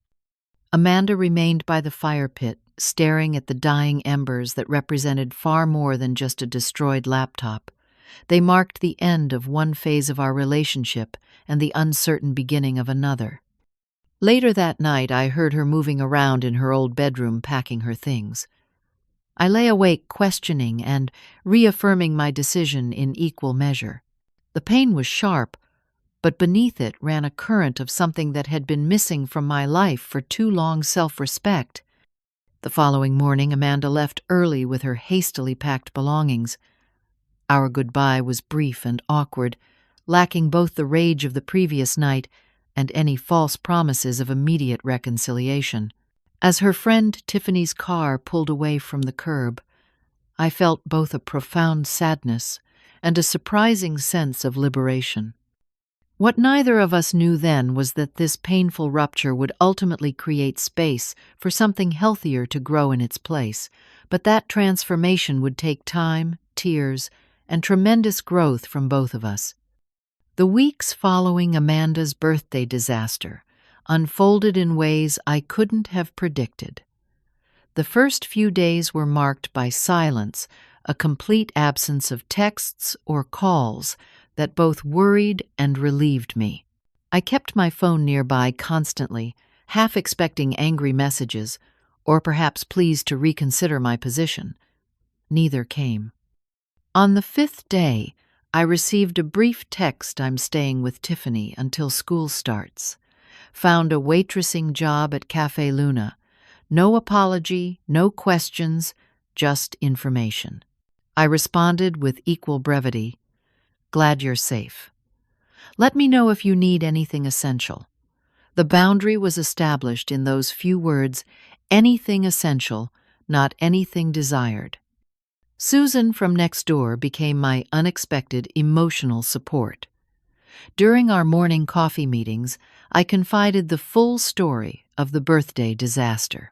Amanda remained by the fire pit, staring at the dying embers that represented far more than just a destroyed laptop. They marked the end of one phase of our relationship and the uncertain beginning of another. Later that night, I heard her moving around in her old bedroom packing her things. I lay awake questioning and reaffirming my decision in equal measure. The pain was sharp, but beneath it ran a current of something that had been missing from my life for too long: self-respect. The following morning, Amanda left early with her hastily packed belongings. Our goodbye was brief and awkward, lacking both the rage of the previous night and any false promises of immediate reconciliation. As her friend Tiffany's car pulled away from the curb, I felt both a profound sadness and a surprising sense of liberation. What neither of us knew then was that this painful rupture would ultimately create space for something healthier to grow in its place, but that transformation would take time, tears, and tremendous growth from both of us. The weeks following Amanda's birthday disaster unfolded in ways I couldn't have predicted. The first few days were marked by silence, a complete absence of texts or calls that both worried and relieved me. I kept my phone nearby constantly, half expecting angry messages, or perhaps pleas to reconsider my position. Neither came. On the 5th day, I received a brief text: I'm staying with Tiffany until school starts. Found a waitressing job at Cafe Luna. No apology, no questions, just information. I responded with equal brevity. Glad you're safe. Let me know if you need anything essential. The boundary was established in those few words: anything essential, not anything desired. Susan from next door became my unexpected emotional support. During our morning coffee meetings, I confided the full story of the birthday disaster.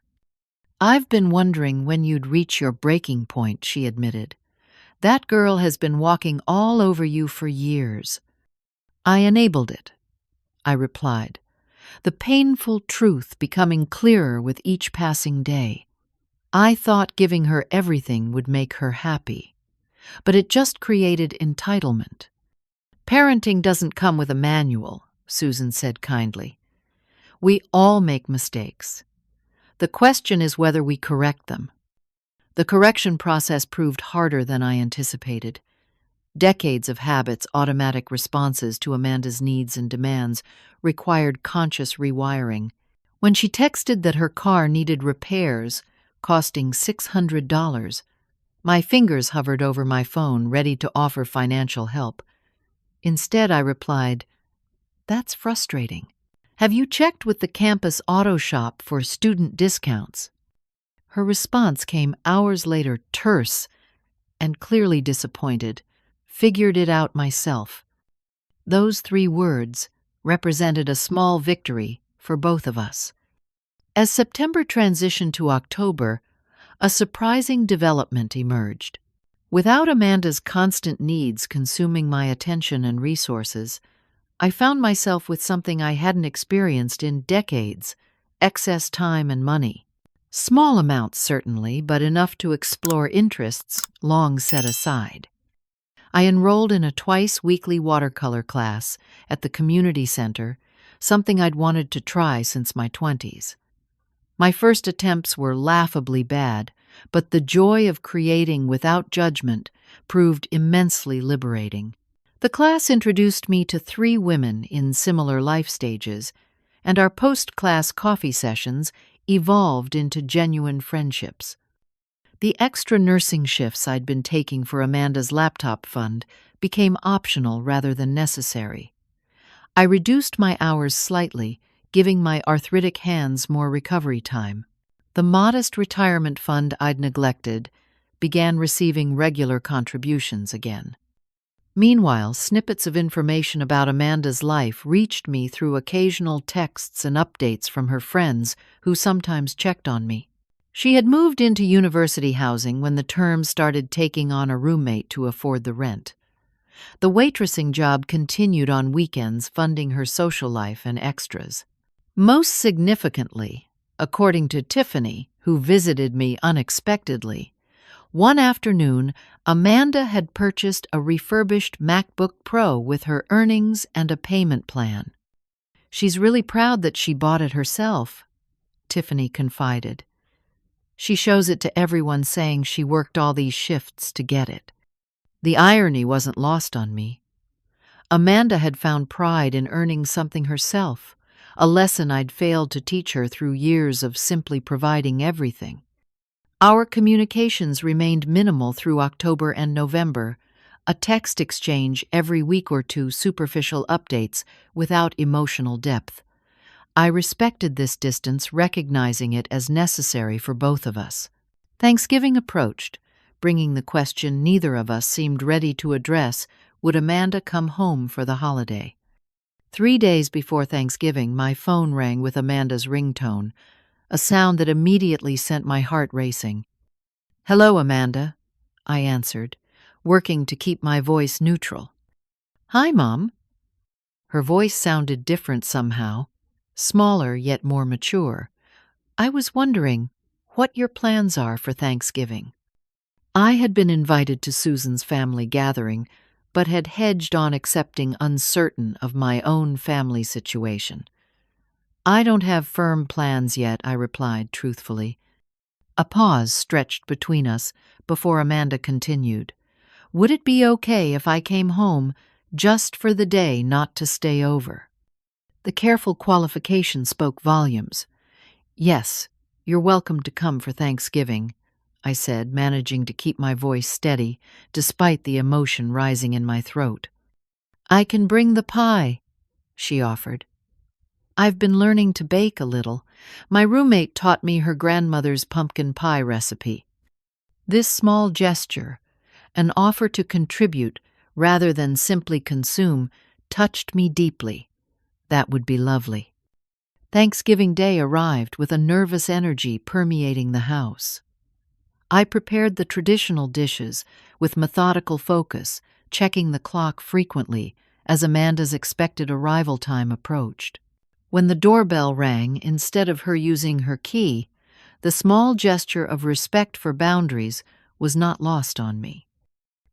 I've been wondering when you'd reach your breaking point, she admitted. That girl has been walking all over you for years. I enabled it, I replied, the painful truth becoming clearer with each passing day. I thought giving her everything would make her happy, but it just created entitlement. Parenting doesn't come with a manual, Susan said kindly. We all make mistakes. The question is whether we correct them. The correction process proved harder than I anticipated. Decades of habits, automatic responses to Amanda's needs and demands required conscious rewiring. When she texted that her car needed repairs, costing $600, my fingers hovered over my phone, ready to offer financial help. Instead, I replied, "That's frustrating. Have you checked with the campus auto shop for student discounts?" Her response came hours later, terse and clearly disappointed. "Figured it out myself." Those 3 words represented a small victory for both of us. As September transitioned to October, a surprising development emerged. Without Amanda's constant needs consuming my attention and resources, I found myself with something I hadn't experienced in decades: excess time and money. Small amounts, certainly, but enough to explore interests long set aside. I enrolled in a twice-weekly watercolor class at the community center, something I'd wanted to try since my 20s. My first attempts were laughably bad, but the joy of creating without judgment proved immensely liberating. The class introduced me to 3 women in similar life stages, and our post-class coffee sessions evolved into genuine friendships. The extra nursing shifts I'd been taking for Amanda's laptop fund became optional rather than necessary. I reduced my hours slightly, giving my arthritic hands more recovery time. The modest retirement fund I'd neglected began receiving regular contributions again. Meanwhile, snippets of information about Amanda's life reached me through occasional texts and updates from her friends who sometimes checked on me. She had moved into university housing when the term started taking on a roommate to afford the rent. The waitressing job continued on weekends, funding her social life and extras. Most significantly, according to Tiffany, who visited me unexpectedly, one afternoon, Amanda had purchased a refurbished MacBook Pro with her earnings and a payment plan. "She's really proud that she bought it herself," Tiffany confided. "She shows it to everyone, saying she worked all these shifts to get it." The irony wasn't lost on me. Amanda had found pride in earning something herself, a lesson I'd failed to teach her through years of simply providing everything. Our communications remained minimal through October and November, a text exchange every week or 2, superficial updates without emotional depth. I respected this distance, recognizing it as necessary for both of us. Thanksgiving approached, bringing the question neither of us seemed ready to address: would Amanda come home for the holiday? 3 days before Thanksgiving, my phone rang with Amanda's ringtone, a sound that immediately sent my heart racing. "Hello, Amanda," I answered, working to keep my voice neutral. "Hi, Mom." Her voice sounded different somehow, smaller yet more mature. "I was wondering what your plans are for Thanksgiving." I had been invited to Susan's family gathering, but had hedged on accepting, uncertain of my own family situation. "I don't have firm plans yet," I replied truthfully. A pause stretched between us before Amanda continued. "Would it be okay if I came home just for the day, not to stay over?" The careful qualification spoke volumes. "Yes, you're welcome to come for Thanksgiving," I said, managing to keep my voice steady despite the emotion rising in my throat. "I can bring the pie," she offered. "I've been learning to bake a little. My roommate taught me her grandmother's pumpkin pie recipe." This small gesture, an offer to contribute rather than simply consume, touched me deeply. That would be lovely. Thanksgiving Day arrived with a nervous energy permeating the house. I prepared the traditional dishes with methodical focus, checking the clock frequently as Amanda's expected arrival time approached. When the doorbell rang, instead of her using her key, the small gesture of respect for boundaries was not lost on me.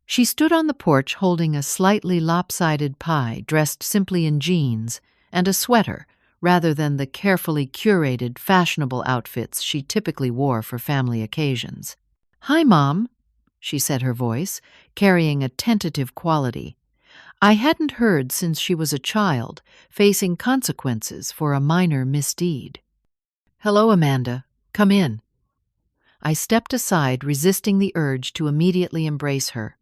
She stood on the porch holding a slightly lopsided pie, dressed simply in jeans and a sweater rather than the carefully curated, fashionable outfits she typically wore for family occasions. "Hi, Mom," she said, her voice carrying a tentative quality I hadn't heard since she was a child, facing consequences for a minor misdeed. "Hello, Amanda. Come in." I stepped aside, resisting the urge to immediately embrace her.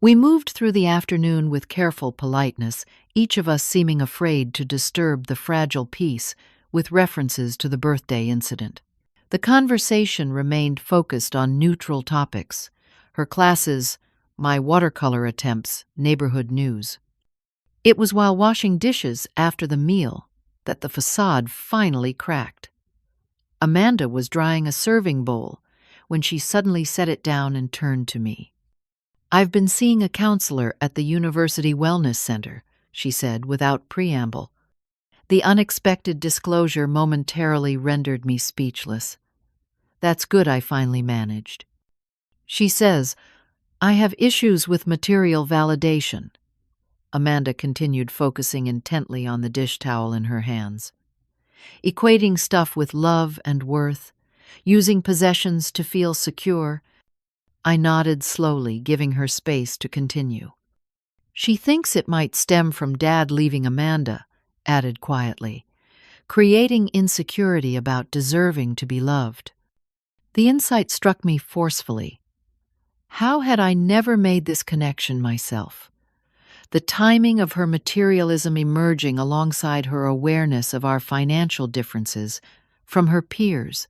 We moved through the afternoon with careful politeness, each of us seeming afraid to disturb the fragile peace with references to the birthday incident. The conversation remained focused on neutral topics: her classes, my watercolor attempts, neighborhood news. It was while washing dishes after the meal that the facade finally cracked. Amanda was drying a serving bowl when she suddenly set it down and turned to me. "I've been seeing a counselor at the University Wellness Center," she said without preamble. The unexpected disclosure momentarily rendered me speechless. "That's good," I finally managed. "She says, I have issues with material validation." Amanda continued, focusing intently on the dish towel in her hands. "Equating stuff with love and worth, using possessions to feel secure." I nodded slowly, giving her space to continue. "She thinks it might stem from Dad leaving Amanda," added quietly, "creating insecurity about deserving to be loved." The insight struck me forcefully. How had I never made this connection myself? The timing of her materialism emerging alongside her awareness of our financial differences from her peers,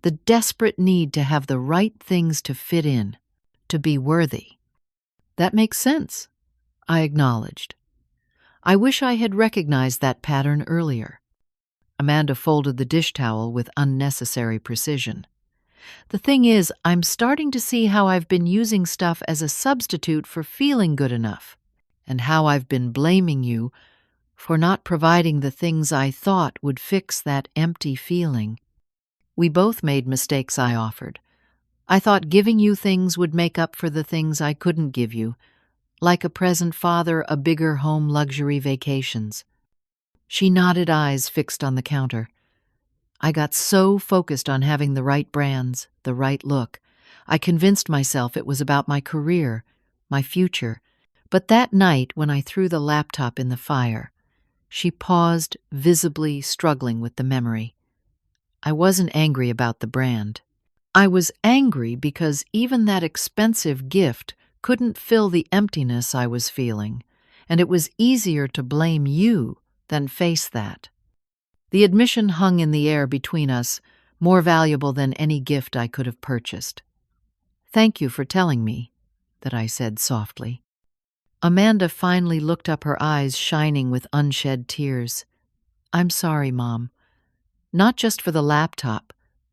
the desperate need to have the right things to fit in, to be worthy. "That makes sense," I acknowledged. "I wish I had recognized that pattern earlier." Amanda folded the dish towel with unnecessary precision. "The thing is, I'm starting to see how I've been using stuff as a substitute for feeling good enough, and how I've been blaming you for not providing the things I thought would fix that empty feeling." "We both made mistakes," I offered. "I thought giving you things would make up for the things I couldn't give you, like a present father, a bigger home, luxury vacations." She nodded, eyes fixed on the counter. I got so focused on having the right brands, the right look, I convinced myself it was about my career, my future. But that night, when I threw the laptop in the fire, she paused, visibly struggling with the memory. I wasn't angry about the brand. I was angry because even that expensive gift couldn't fill the emptiness I was feeling, and it was easier to blame you than face that. The admission hung in the air between us, more valuable than any gift I could have purchased. "Thank you for telling me," that I said softly. Amanda finally looked up, her eyes shining with unshed tears. "I'm sorry, Mom. Not just for the laptop,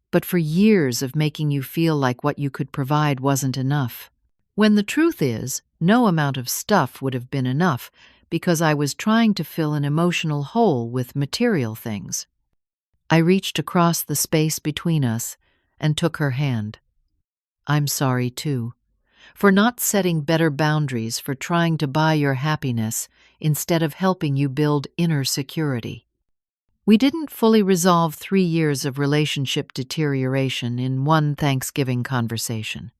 but for years of making you feel like what you could provide wasn't enough. When the truth is, no amount of stuff would have been enough, because I was trying to fill an emotional hole with material things." I reached across the space between us and took her hand. "I'm sorry, too, for not setting better boundaries, for trying to buy your happiness instead of helping you build inner security." We didn't fully resolve 3 years of relationship deterioration in one Thanksgiving conversation.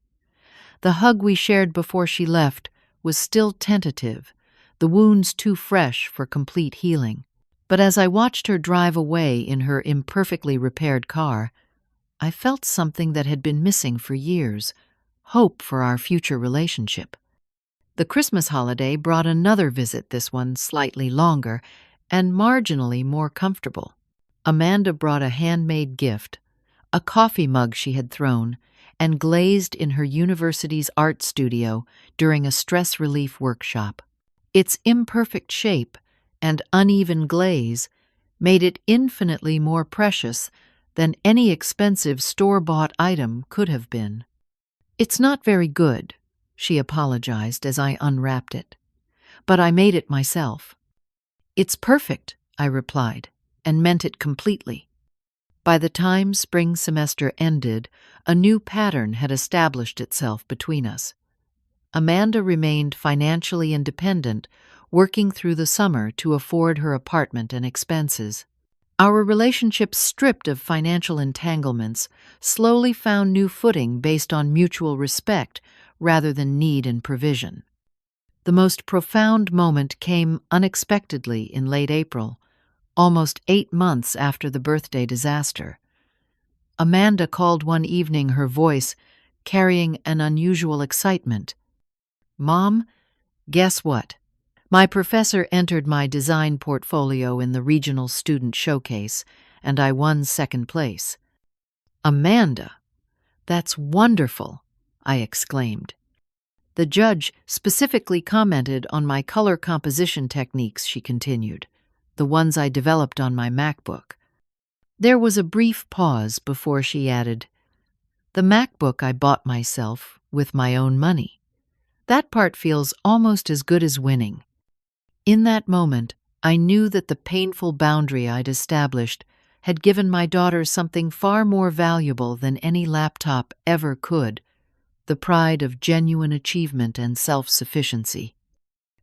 The hug we shared before she left was still tentative, the wounds too fresh for complete healing. But as I watched her drive away in her imperfectly repaired car, I felt something that had been missing for years: hope for our future relationship. The Christmas holiday brought another visit, this one slightly longer and marginally more comfortable. Amanda brought a handmade gift, a coffee mug she had thrown and glazed in her university's art studio during a stress relief workshop. Its imperfect shape and uneven glaze made it infinitely more precious than any expensive store-bought item could have been. "It's not very good," she apologized as I unwrapped it, "but I made it myself." "It's perfect," I replied, and meant it completely. By the time spring semester ended, a new pattern had established itself between us. Amanda remained financially independent, working through the summer to afford her apartment and expenses. Our relationship, stripped of financial entanglements, slowly found new footing based on mutual respect rather than need and provision. The most profound moment came unexpectedly in late April, almost 8 months after the birthday disaster. Amanda called one evening, her voice carrying an unusual excitement. "Mom, guess what? My professor entered my design portfolio in the regional student showcase, and I won second place." "Amanda, that's wonderful," I exclaimed. "The judge specifically commented on my color composition techniques," she continued, "the ones I developed on my MacBook." There was a brief pause before she added, "The MacBook I bought myself with my own money. That part feels almost as good as winning." In that moment, I knew that the painful boundary I'd established had given my daughter something far more valuable than any laptop ever could: the pride of genuine achievement and self-sufficiency.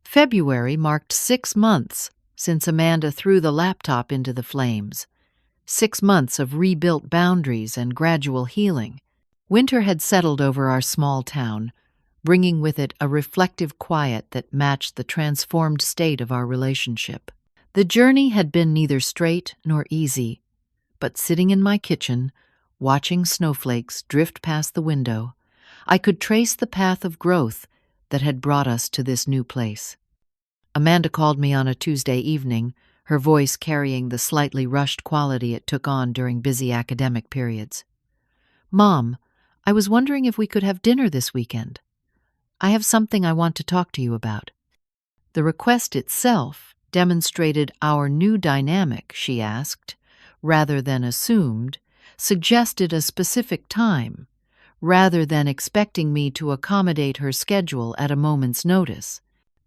February marked 6 months since Amanda threw the laptop into the flames. 6 months of rebuilt boundaries and gradual healing. Winter had settled over our small town, bringing with it a reflective quiet that matched the transformed state of our relationship. The journey had been neither straight nor easy, but sitting in my kitchen, watching snowflakes drift past the window, I could trace the path of growth that had brought us to this new place. Amanda called me on a Tuesday evening, her voice carrying the slightly rushed quality it took on during busy academic periods. "Mom, I was wondering if we could have dinner this weekend. I have something I want to talk to you about." The request itself demonstrated our new dynamic, she asked, rather than assumed, suggested a specific time, rather than expecting me to accommodate her schedule at a moment's notice.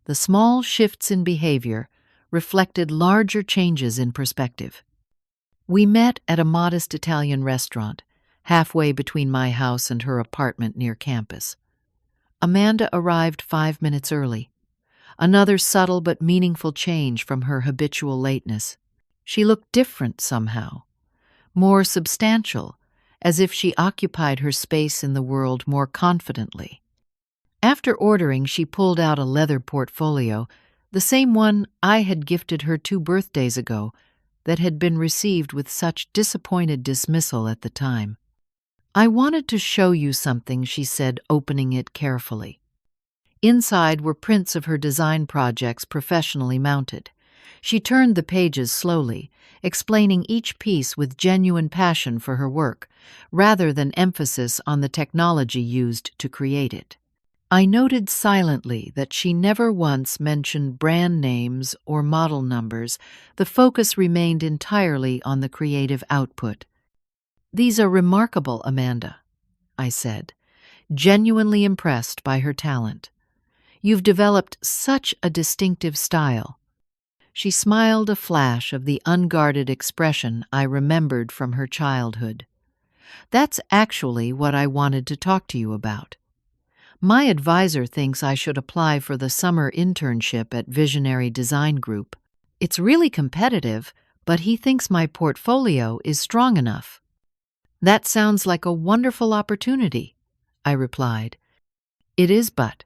The small shifts in behavior reflected larger changes in perspective. We met at a modest Italian restaurant, halfway between my house and her apartment near campus. Amanda arrived 5 minutes early, another subtle but meaningful change from her habitual lateness. She looked different somehow, more substantial, as if she occupied her space in the world more confidently. After ordering, she pulled out a leather portfolio, the same one I had gifted her 2 birthdays ago, that had been received with such disappointed dismissal at the time. "I wanted to show you something," she said, opening it carefully. Inside were prints of her design projects professionally mounted. She turned the pages slowly, explaining each piece with genuine passion for her work, rather than emphasis on the technology used to create it. I noted silently that she never once mentioned brand names or model numbers. The focus remained entirely on the creative output. "These are remarkable, Amanda," I said, genuinely impressed by her talent. "You've developed such a distinctive style." She smiled, a flash of the unguarded expression I remembered from her childhood. "That's actually what I wanted to talk to you about. My advisor thinks I should apply for the summer internship at Visionary Design Group. It's really competitive, but he thinks my portfolio is strong enough." "That sounds like a wonderful opportunity," I replied. "It is, but..."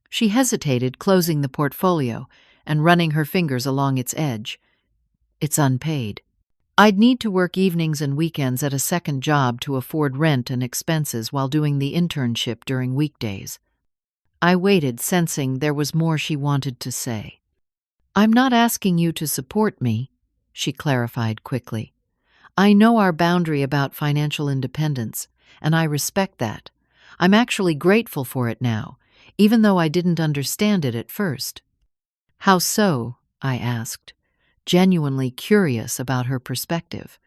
She hesitated, closing the portfolio and running her fingers along its edge. "It's unpaid. I'd need to work evenings and weekends at a second job to afford rent and expenses while doing the internship during weekdays." I waited, sensing there was more she wanted to say. "I'm not asking you to support me," she clarified quickly. "I know our boundary about financial independence, and I respect that. I'm actually grateful for it now, even though I didn't understand it at first." "How so?" I asked, genuinely curious about her perspective.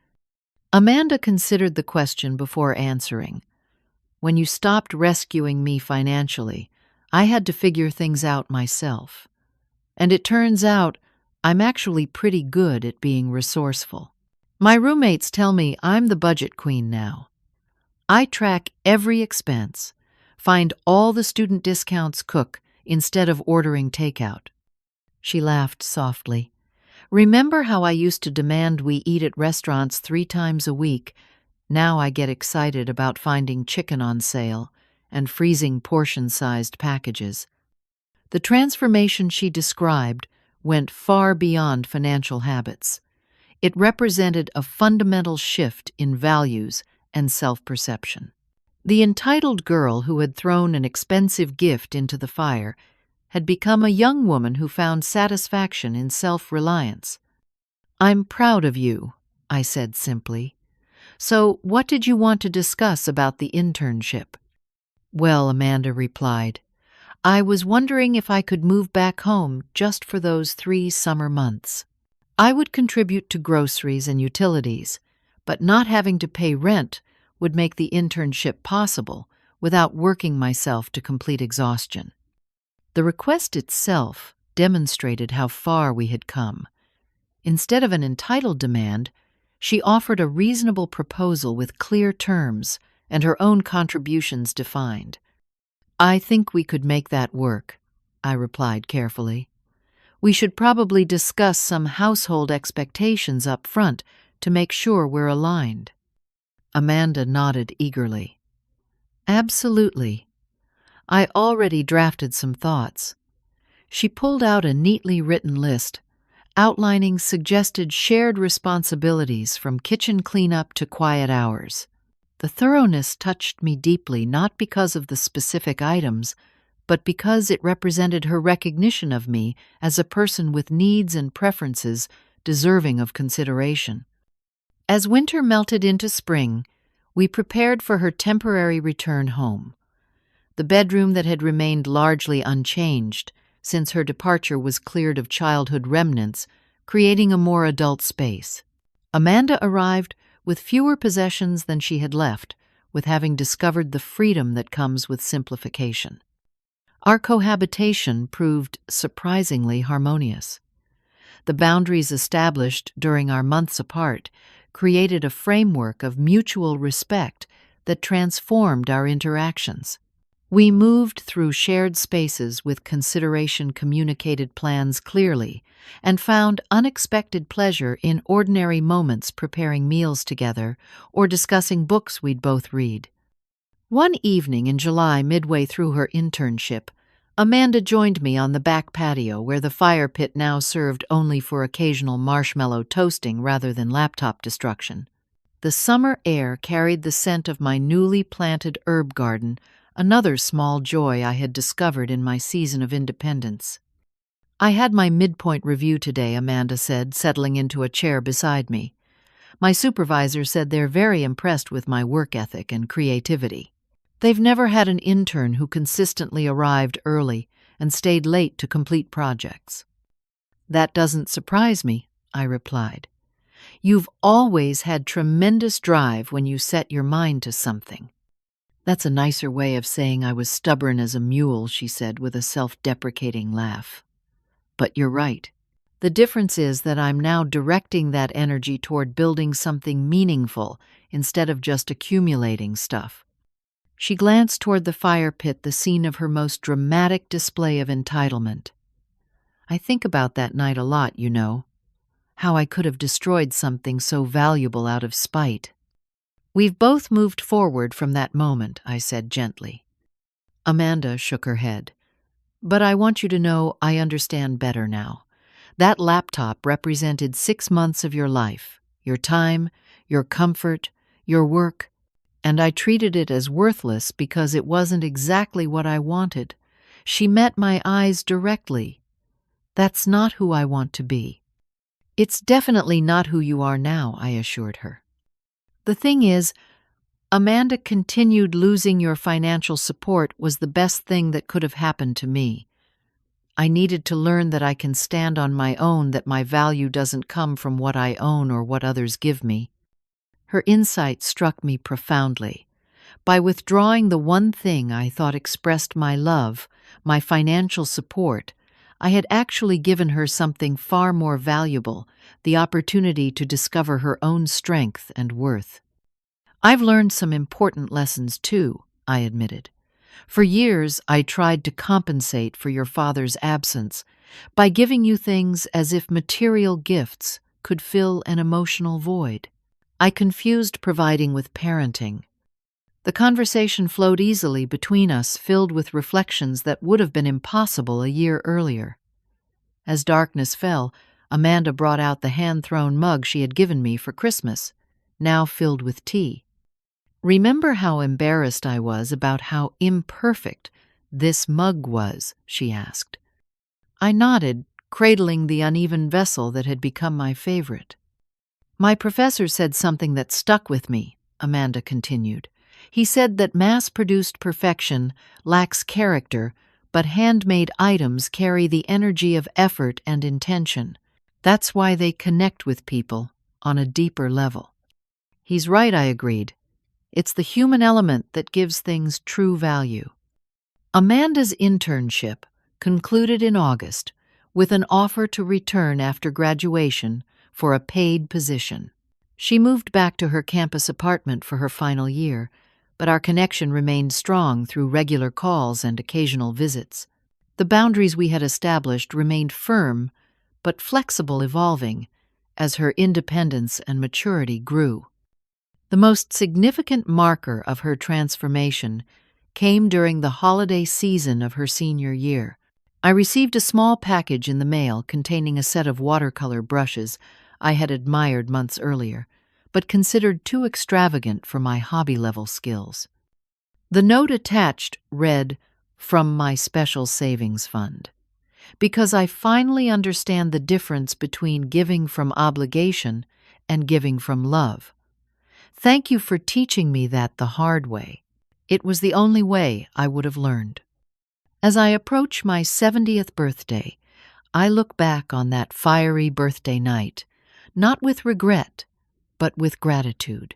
Amanda considered the question before answering. "When you stopped rescuing me financially, I had to figure things out myself. And it turns out I'm actually pretty good at being resourceful. My roommates tell me I'm the budget queen now. I track every expense, find all the student discounts, cook instead of ordering takeout." She laughed softly. "Remember how I used to demand we eat at restaurants 3 times a week? Now I get excited about finding chicken on sale and freezing portion-sized packages. The transformation she described went far beyond financial habits. It represented a fundamental shift in values and self-perception. The entitled girl who had thrown an expensive gift into the fire had become a young woman who found satisfaction in self-reliance. "I'm proud of you," I said simply. "So, what did you want to discuss about the internship?" "Well," Amanda replied, "I was wondering if I could move back home just for those 3 summer months. I would contribute to groceries and utilities, but not having to pay rent would make the internship possible without working myself to complete exhaustion." The request itself demonstrated how far we had come. Instead of an entitled demand, she offered a reasonable proposal with clear terms and her own contributions defined. "I think we could make that work," I replied carefully. "We should probably discuss some household expectations up front to make sure we're aligned." Amanda nodded eagerly. "Absolutely. I already drafted some thoughts." She pulled out a neatly written list outlining suggested shared responsibilities from kitchen cleanup to quiet hours. The thoroughness touched me deeply, not because of the specific items, but because it represented her recognition of me as a person with needs and preferences deserving of consideration. As winter melted into spring, we prepared for her temporary return home. The bedroom that had remained largely unchanged since her departure was cleared of childhood remnants, creating a more adult space. Amanda arrived with fewer possessions than she had left, with having discovered the freedom that comes with simplification. Our cohabitation proved surprisingly harmonious. The boundaries established during our months apart created a framework of mutual respect that transformed our interactions. We moved through shared spaces with consideration, communicated plans clearly, and found unexpected pleasure in ordinary moments preparing meals together or discussing books we'd both read. One evening in July, midway through her internship, Amanda joined me on the back patio where the fire pit now served only for occasional marshmallow toasting rather than laptop destruction. The summer air carried the scent of my newly planted herb garden, another small joy I had discovered in my season of independence. "I had my midpoint review today," Amanda said, settling into a chair beside me. "My supervisor said they're very impressed with my work ethic and creativity. They've never had an intern who consistently arrived early and stayed late to complete projects." "That doesn't surprise me," I replied. "You've always had tremendous drive when you set your mind to something." "That's a nicer way of saying I was stubborn as a mule," she said with a self-deprecating laugh. "But you're right. The difference is that I'm now directing that energy toward building something meaningful instead of just accumulating stuff." She glanced toward the fire pit, the scene of her most dramatic display of entitlement. "I think about that night a lot, you know. How I could have destroyed something so valuable out of spite." "We've both moved forward from that moment," I said gently. Amanda shook her head. "But I want you to know I understand better now. That laptop represented 6 months of your life, your time, your comfort, your work, and I treated it as worthless because it wasn't exactly what I wanted. She met my eyes directly. That's not who I want to be." "It's definitely not who you are now," I assured her. "The thing is," Amanda continued, "losing your financial support was the best thing that could have happened to me. I needed to learn that I can stand on my own, that my value doesn't come from what I own or what others give me." Her insight struck me profoundly. By withdrawing the one thing I thought expressed my love, my financial support, I had actually given her something far more valuable, the opportunity to discover her own strength and worth. "I've learned some important lessons too," I admitted. "For years, I tried to compensate for your father's absence by giving you things as if material gifts could fill an emotional void. I confused providing with parenting. The conversation flowed easily between us, filled with reflections that would have been impossible a year earlier. As darkness fell, Amanda brought out the hand-thrown mug she had given me for Christmas, now filled with tea. "Remember how embarrassed I was about how imperfect this mug was?" she asked. I nodded, cradling the uneven vessel that had become my favorite. "My professor said something that stuck with me," Amanda continued. "He said that mass-produced perfection lacks character, but handmade items carry the energy of effort and intention. That's why they connect with people on a deeper level." "He's right," I agreed. "It's the human element that gives things true value." Amanda's internship concluded in August with an offer to return after graduation for a paid position. She moved back to her campus apartment for her final year, but our connection remained strong through regular calls and occasional visits. The boundaries we had established remained firm, but flexible, evolving as her independence and maturity grew. The most significant marker of her transformation came during the holiday season of her senior year. I received a small package in the mail containing a set of watercolor brushes I had admired months earlier, but considered too extravagant for my hobby-level skills. The note attached read, "From my special savings fund. Because I finally understand the difference between giving from obligation and giving from love. Thank you for teaching me that the hard way. It was the only way I would have learned." As I approach my 70th birthday, I look back on that fiery birthday night, not with regret, but with gratitude.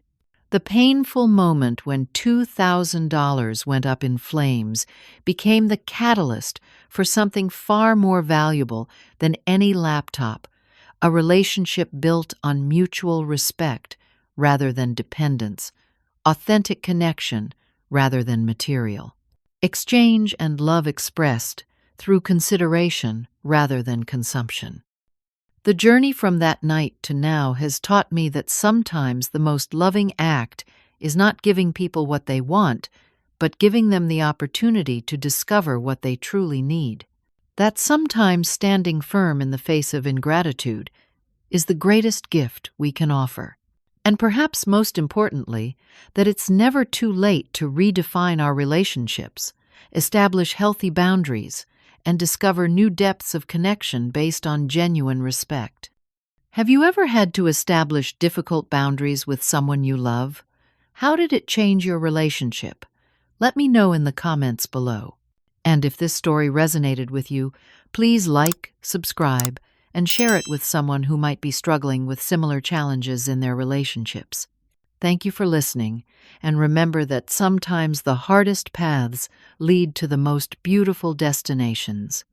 The painful moment when $2,000 went up in flames became the catalyst for something far more valuable than any laptop, a relationship built on mutual respect rather than dependence, authentic connection rather than material, exchange and love expressed through consideration rather than consumption. The journey from that night to now has taught me that sometimes the most loving act is not giving people what they want, but giving them the opportunity to discover what they truly need. That sometimes standing firm in the face of ingratitude is the greatest gift we can offer. And perhaps most importantly, that it's never too late to redefine our relationships, establish healthy boundaries, and discover new depths of connection based on genuine respect. Have you ever had to establish difficult boundaries with someone you love? How did it change your relationship? Let me know in the comments below. And if this story resonated with you, please like, subscribe, and share it with someone who might be struggling with similar challenges in their relationships. Thank you for listening, and remember that sometimes the hardest paths lead to the most beautiful destinations.